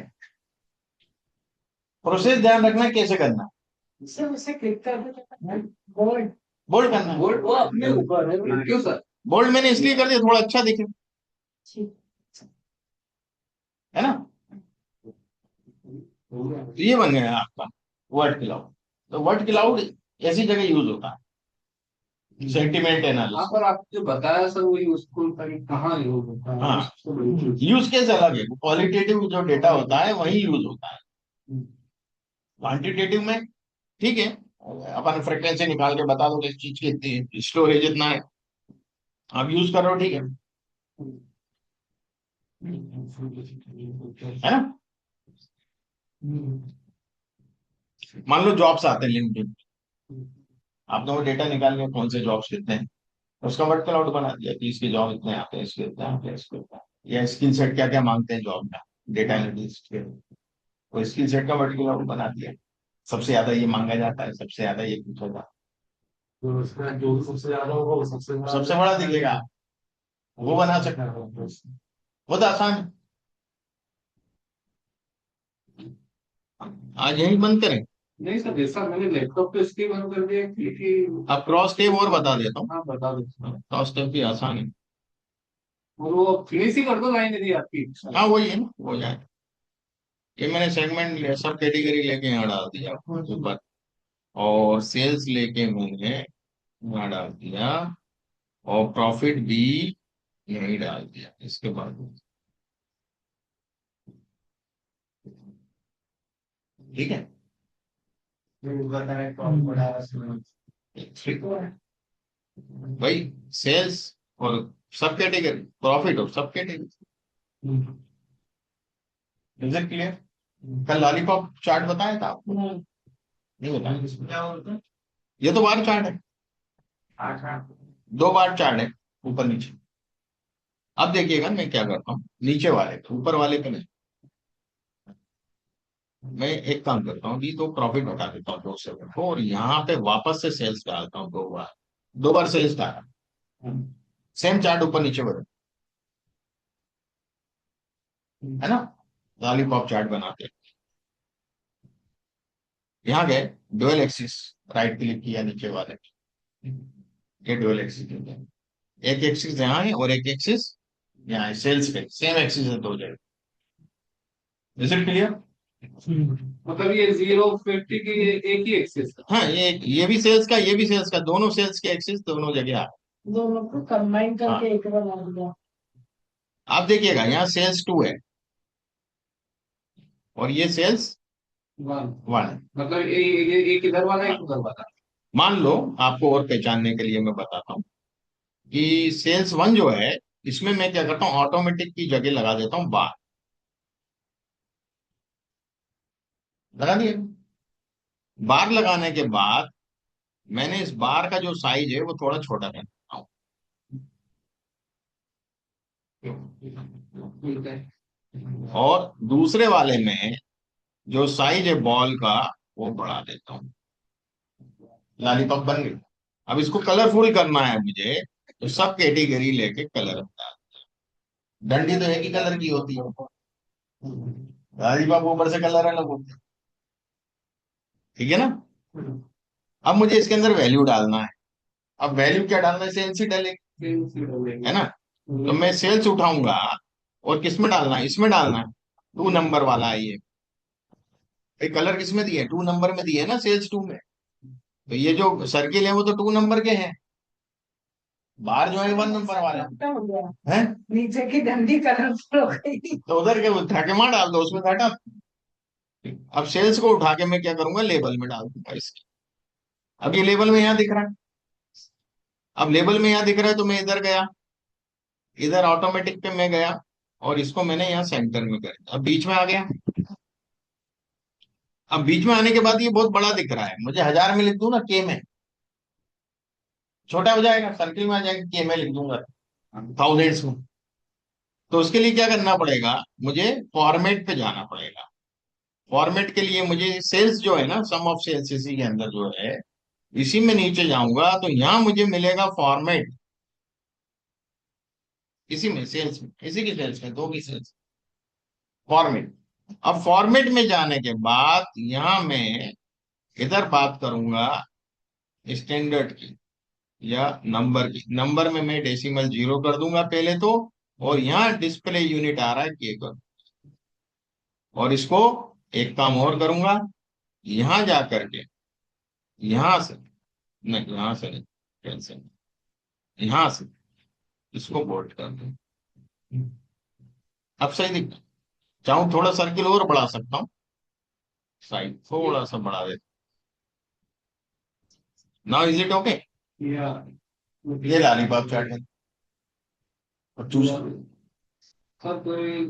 प्रोसेस ध्यान रखना कैसे करना। सर उसे क्लिक कर दो, बोल्ड। बोल्ड करना है। वो अपने ऊपर है, क्यों सर? बोल्ड मैंने इसलिए कर दिया थोड़ा अच्छा दिखे, है ना। तो ये बन गया आपका वर्ड क्लाउड। तो वर्ड क्लाउड ऐसी जगह यूज होता है, सेंटिमेंट हाँ एनालिसिस। पर आप जो बताया सर वो यूजफुल कहाँ यूज होता है? हाँ, यूज केस अलग है। क्वालिटेटिव जो डेटा होता है वही यूज होता है। क्वांटिटेटिव में ठीक है, अपन फ्रिक्वेंसी निकाल के बता दो किस चीज की स्टोरेज इतना है, आप यूज करो, ठीक है ना। मान लो जॉब्स आते हैं लिंक्डइन, आपने वो डेटा निकाल लिया कौन से जॉब्स कितने हैं, उसका वर्टिकल आउट बना दिया कि इसके जॉब इतने आते हैं, इसके इतने आते हैं, इसके इतने आते हैं। या स्किल सेट क्या क्या मांगते हैं जॉब में डेटा एनालिस्ट के, तो स्किल सेट का वर्टिकल आउट बना दिया, सबसे ज्यादा ये मांगा जाता है, सबसे ज्यादा ये पूछा जाता तो उसका जो सबसे ज्यादा होगा वो है, सबसे बड़ा दिखेगा, वो बना सकते हैं। बहुत आसान है। आज यही बंद करें। नहीं सर, जैसा मैंने लैपटॉप पे इसके बंद कर दिया कि अब क्रॉस टेप और बता देता हूँ, हाँ बता दो। क्रॉस टेप भी आसान है। और वो फिनिश ही कर दो लाइन यदि आपकी। हाँ वही है ना, हो जाए। ये मैंने सेगमेंट सब कैटेगरी लेके यहाँ डाल दिया ऊपर, और सेल्स लेके मैंने यहाँ डाल दिया, और प्रॉफिट भी यही डाल दिया इसके बाद। ठीक है, भाई सेल्स और सब कैटेगरी, प्रॉफिट और सब कैटेगरी। Is it clear? कल लॉलीपॉप चार्ट बताया था आपको? नहीं बताया? क्या बोलते हैं? ये तो बार चार्ट है, अच्छा, 2 बार चार्ट है, ऊपर नीचे। अब देखिएगा मैं क्या करता हूँ, नीचे वाले पे, ऊपर वाले पे नहीं। मैं एक काम करता हूँ, अभी तो प्रॉफिट हटा देता हूँ 2 से, और यहाँ पे वापस से सेल्स डालता हूँ 2 बार, 2 बार सेल्स डाला, सेम चार्ट ऊपर नीचे बदल, है ना? लॉलीपॉप चार्ट बनाते हैं। यहाँ गए, डुअल एक्सिस, राइट क्लिक किया नीचे वाले, ये डुअल एक्सिस, एक एक्सिस यहाँ है और एक एक्सिस यहाँ है, सेल्स पे सेम एक्सिस है 2 जगह। Is it clear? मतलब ये 0-50 की एक ही एक्सेस है। हाँ, ये भी सेल्स का, ये भी सेल्स का, दोनों सेल्स के एक्सिस दोनों जगह आ। दोनों को कंबाइन हाँ, करके एक बना दिया। आप देखिएगा यहाँ सेल्स 2 है और ये सेल्स वन 1 है। मतलब एक इधर वाला एक उधर वाला। मान लो, आपको और पहचानने के लिए मैं बताता हूँ कि सेल्स 1 जो है, इसमें मैं क्या करता हूँ, ऑटोमेटिक की जगह लगा देता हूँ बार, लगा दिया। बार लगाने के बाद मैंने इस बार का जो साइज है वो थोड़ा छोटा कर देता हूँ, ठीक है। और दूसरे वाले में जो साइज है बॉल का वो बढ़ा देता हूँ। लॉलीपॉप बन गई। अब इसको कलरफुल करना है मुझे, तो सब कैटेगरी लेके कलर होता है। डंडी तो एक ही कलर की होती है, लॉलीपॉप ऊपर से कलर अलग होते हैं। ठीक है ना? अब मुझे इसके अंदर वैल्यू डालना है। अब वैल्यू क्या डालना है, सेल्स ही डालेंगे, है ना? तो मैं सेल्स उठाऊंगा, और किस में डालना है, इसमें डालना है, 2 नंबर वाला है ये। भाई कलर किस में दिए, 2 नंबर में दिए है ना, सेल्स 2 में। तो ये जो सर्किल है वो तो 2 नंबर के हैं, बाहर जो है 1 नंबर वाले छोटा हो गया, हैं। नीचे की डंडी कलरफुल हो गई। तो उधर के उठा के मार डाल दो, उसमें घटा। अब सेल्स को उठा के मैं क्या करूंगा, लेबल में डाल दूंगा इसके। अब ये लेबल में यहाँ दिख रहा है, अब लेबल में यहाँ दिख रहा है, तो मैं इधर गया, इधर ऑटोमेटिक पे मैं गया, और इसको मैंने यहाँ सेंटर में कर दिया, अब बीच में आ गया। अब बीच में आने के बाद ये बहुत बड़ा दिख रहा है, मुझे 1000 में लिख दूं ना, के में, छोटा हो जाएगा, सर्किल में आ जाएगा, के में लिख दूंगा थाउजेंड्स में। तो उसके लिए क्या करना पड़ेगा, मुझे फॉर्मेट पे जाना पड़ेगा। फॉर्मेट के लिए मुझे सेल्स जो है ना, सम ऑफ सेल्स इसी के अंदर जो है, इसी में नीचे जाऊंगा तो यहाँ मुझे मिलेगा फॉर्मेट, इसी में सेल्स में, इसी की सेल्स में, 2 की सेल्स, फॉर्मेट। अब फॉर्मेट में जाने के बाद यहाँ मैं इधर बात करूंगा स्टैंडर्ड की या नंबर की। नंबर में मैं डेसिमल 0 कर दूंगा पहले तो, और यहाँ डिस्प्ले यूनिट आ रहा है के कर, और इसको एक काम और करूंगा, यहां जा करके, यहां से नहीं, यहां से नहीं, कैंसिल, यहां से इसको बोल्ट कर दूं। अब सही दिख, चाहूं थोड़ा सर्किल और बढ़ा सकता हूँ, साइड थोड़ा सा बढ़ा देता। Now is it okay? ये लॉलीपॉप चार्ट है, और चूज और कोई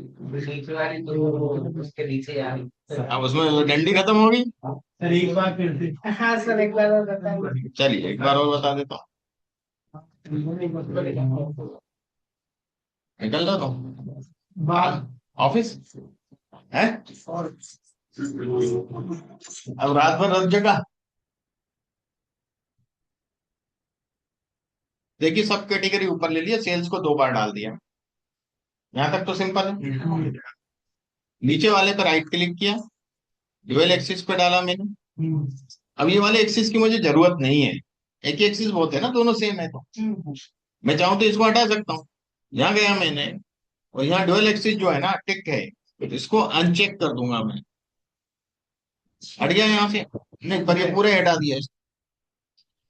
नीचे वाली तो उसके नीचे आ रही। अब उसमें डंडी खत्म होगी। सर एक बार फिर से हाँ सर एक बार और बताइए। चलिए एक बार और बता देता हूँ। निकल जाता हूँ ऑफिस है। अब रात भर रख जगह। देखिए सब कैटेगरी ऊपर ले लिया, सेल्स को 2 बार डाल दिया। यहां तक तो सिंपल है। नीचे वाले पर राइट क्लिक किया, ड्यूअल एक्सिस पे डाला मैंने। अब ये वाले एक्सिस की मुझे जरूरत नहीं है, एक ही एक्सिस बहुत है ना, दोनों सेम है। तो मैं चाहूं तो इसको हटा सकता हूँ। यहाँ गया मैंने, और यहाँ ड्यूअल एक्सिस जो है ना टिक है, तो इसको अनचेक कर दूंगा मैं। हट गया यहाँ से, नहीं पर ये पूरे हटा दिया।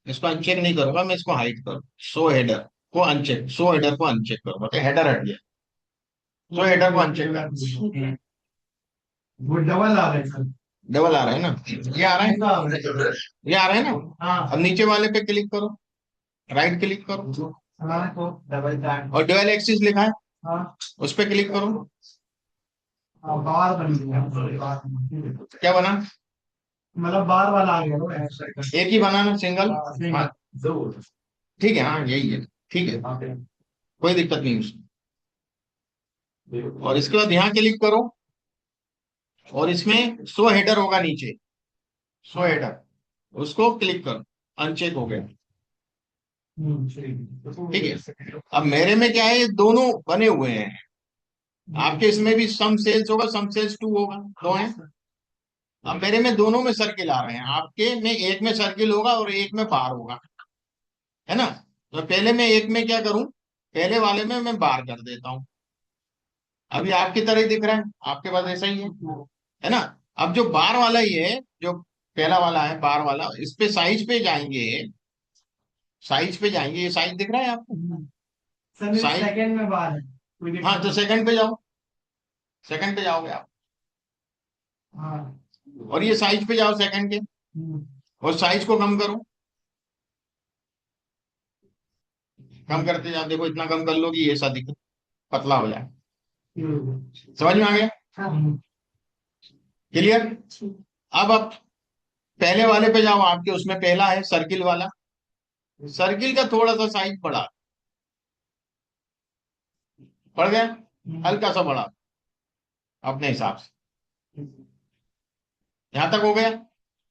इसको अनचेक नहीं करूंगा मैं, इसको हाइड करूँ। शो हेडर को अनचेक, शो हेडर को अनचेक करूंगा तो हेडर हट गया। शो हेडर को अनचेक कर। वो डबल आ रहा है सर। डबल आ रहा है ना, ये आ रहा है, ये आ रहा है ना। हाँ अब नीचे वाले पे क्लिक करो, राइट क्लिक करो, हाँ तो डबल कार्ड। और ड्यूअल एक्सिस लिखा है हाँ उस पे क्लिक करो। बार बन गया क्या बना? मतलब बार वाला आ गया वो ऐसा। एक ही बनाना, सिंगल। हाँ, हाँ ठीक है, हाँ यही है, ठीक है, कोई दिक्कत नहीं उसमें। और इसके बाद यहाँ क्लिक करो, और इसमें शो हेडर होगा नीचे, शो हेडर, उसको क्लिक करो। अनचेक हो गया, ठीक है। अब मेरे में क्या है, ये दोनों बने हुए हैं। आपके इसमें भी सम सेल्स होगा, सम सेल्स 2 होगा, 2 है। अब मेरे में दोनों में सर्किल आ रहे हैं, आपके में एक में सर्किल होगा और एक में बार होगा, है ना। तो पहले मैं एक में क्या करूं, पहले वाले में मैं बार कर देता हूं। अभी आपकी तरह ही दिख रहा है, आपके पास ऐसा ही है ना। अब जो बार वाला ही है, जो पहला वाला है बार वाला, इस पे साइज पे जाएंगे, साइज पे जाएंगे, ये साइज दिख रहा है आपको, सर मेरे साइज। सेकंड में बार है कोई दिक्कत हाँ तो नहीं। सेकंड पे जाओ, सेकंड पे जाओगे आप, हाँ और ये साइज पे जाओ सेकंड के, और साइज को कम करो। कम करते जाओ, देखो इतना कम कर लो कि ये ऐसा दिखे, पतला हो जाए। समझ में आ गया? क्लियर? अब आप पहले वाले पे जाओ, आपके उसमें पहला है सर्किल वाला, सर्किल का थोड़ा सा साइज बढ़ा, बढ़ गया, हल्का सा बढ़ा अपने हिसाब से। यहां तक हो गया।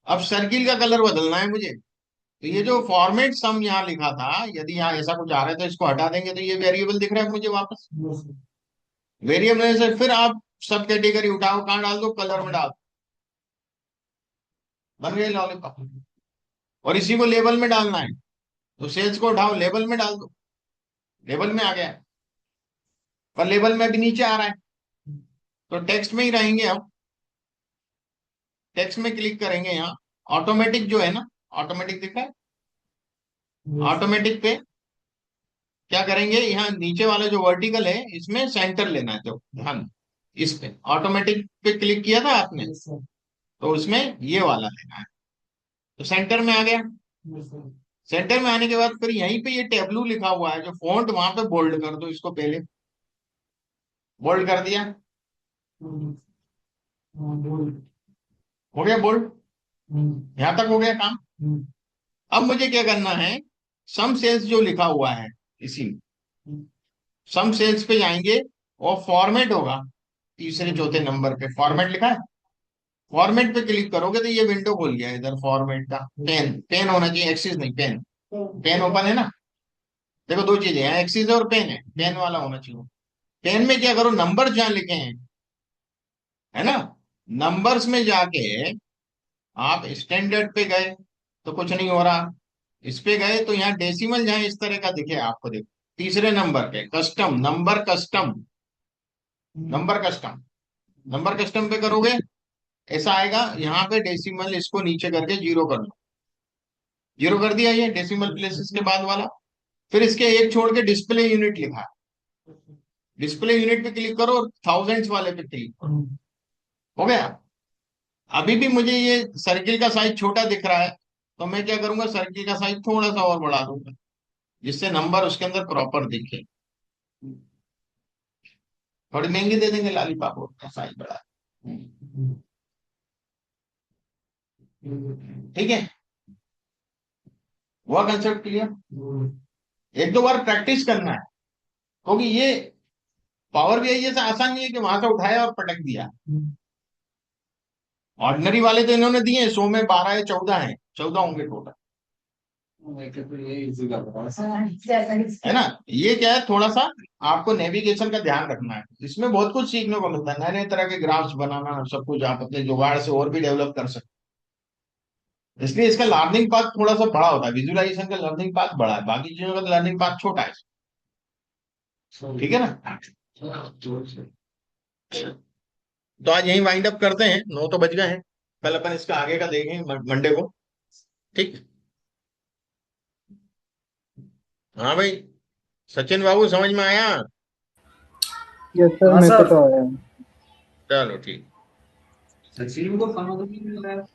अब सर्किल का कलर बदलना है मुझे, तो ये जो फॉर्मेट सम यहाँ लिखा था, यदि यहाँ ऐसा कुछ आ रहा है तो इसको हटा देंगे, तो ये वेरिएबल दिख रहा है मुझे वापस। वेरिएबल से फिर आप सब कैटेगरी उठाओ, कहाँ डाल दो, कलर में डाल दो, बन गए लॉलीपॉप। और इसी को लेबल में डालना है, तो सेल्स को उठाओ, लेबल में डाल दो, लेबल में आ गया। पर लेबल में अभी नीचे आ रहा है, तो टेक्स्ट में ही रहेंगे हम। टेक्स्ट में क्लिक करेंगे, यहाँ ऑटोमेटिक जो है ना, ऑटोमेटिक दिख रहा है, ऑटोमेटिक पे क्या करेंगे, यहाँ नीचे वाला जो वर्टिकल है इसमें सेंटर लेना है, जो ध्यान, इस पे ऑटोमेटिक पे क्लिक किया था आपने, तो उसमें ये वाला लेना है, तो सेंटर में आ गया। सेंटर में आने के बाद फिर यहीं पे ये टेबलू लिखा हुआ है जो फॉन्ट, वहां पे बोल्ड कर दो इसको, पहले बोल्ड कर दिया, हो गया बोल्ड। यहां तक हो गया काम। अब मुझे क्या करना है, सम सेल्स जो लिखा हुआ है, इसी सम सेल्स पे जाएंगे, और फॉर्मेट होगा तीसरे चौथे नंबर पे, फॉर्मेट लिखा है, फॉर्मेट पे क्लिक करोगे तो ये विंडो खोल गया इधर फॉर्मेट का। पेन, पेन होना चाहिए, एक्सिस नहीं, पेन। पेन ओपन है ना, देखो दो चीजें हैं, एक्सिस और पेन है, पेन वाला होना चाहिए। पेन में क्या करो, नंबर जहां लिखे हैं, है ना, नंबर्स में जाके आप स्टैंडर्ड पे गए तो कुछ नहीं हो रहा, इस पे गए तो यहाँ डेसिमल जहां इस तरह का दिखे आपको, देखो तीसरे नंबर पे custom number, custom number, custom number, custom पे करोगे ऐसा आएगा। यहाँ पे डेसिमल इसको नीचे करके 0 कर दो, 0 कर दिया, ये डेसिमल प्लेसेस के बाद वाला। फिर इसके एक छोड़ के डिस्प्ले यूनिट लिखा है, डिस्प्ले यूनिट पे क्लिक करो और थाउजेंड्स वाले पे क्लिक करो, हो गया। अभी भी मुझे ये सर्किल का साइज छोटा दिख रहा है, तो मैं क्या करूंगा, सर्किल का साइज थोड़ा सा और बढ़ा दूंगा, जिससे नंबर उसके अंदर प्रॉपर दिखे। थोड़ी महंगी दे देंगे लॉलीपॉप, और साइज बड़ा है। ठीक है, हुआ कंसेप्ट क्लियर। एक दो बार प्रैक्टिस करना है, क्योंकि ये पावर भी ऐसा आसान नहीं है कि वहां से उठाया और पटक दिया। ऑर्डिनरी वाले तो इन्होंने दिए 100 में 12 या 14 है, 14 होंगे टोटल, है ना। ये क्या है, थोड़ा सा आपको नेविगेशन का ध्यान रखना है, इसमें बहुत कुछ सीखने को मिलता है, नए नए तरह के ग्राफ्स बनाना, सब कुछ आप अपने जुगाड़ से और भी डेवलप कर सकते हैं। इसलिए इसका लर्निंग पाथ थोड़ा सा बड़ा होता है, विजुअलाइजेशन का लर्निंग पाथ बड़ा है, बाकी चीजों का लर्निंग पाथ छोटा है। ठीक है ना। तो आज यही वाइंड अप करते हैं, 9 तो बज गए हैं, कल अपन इसका आगे का देखेंगे मंडे को। ठीक। हाँ भाई, सचिन बाबू समझ में आया? यस सर, हाँ मेरे को सर। तो आया। चलो ठीक। सचिन को समझ नहीं मिल रहा है।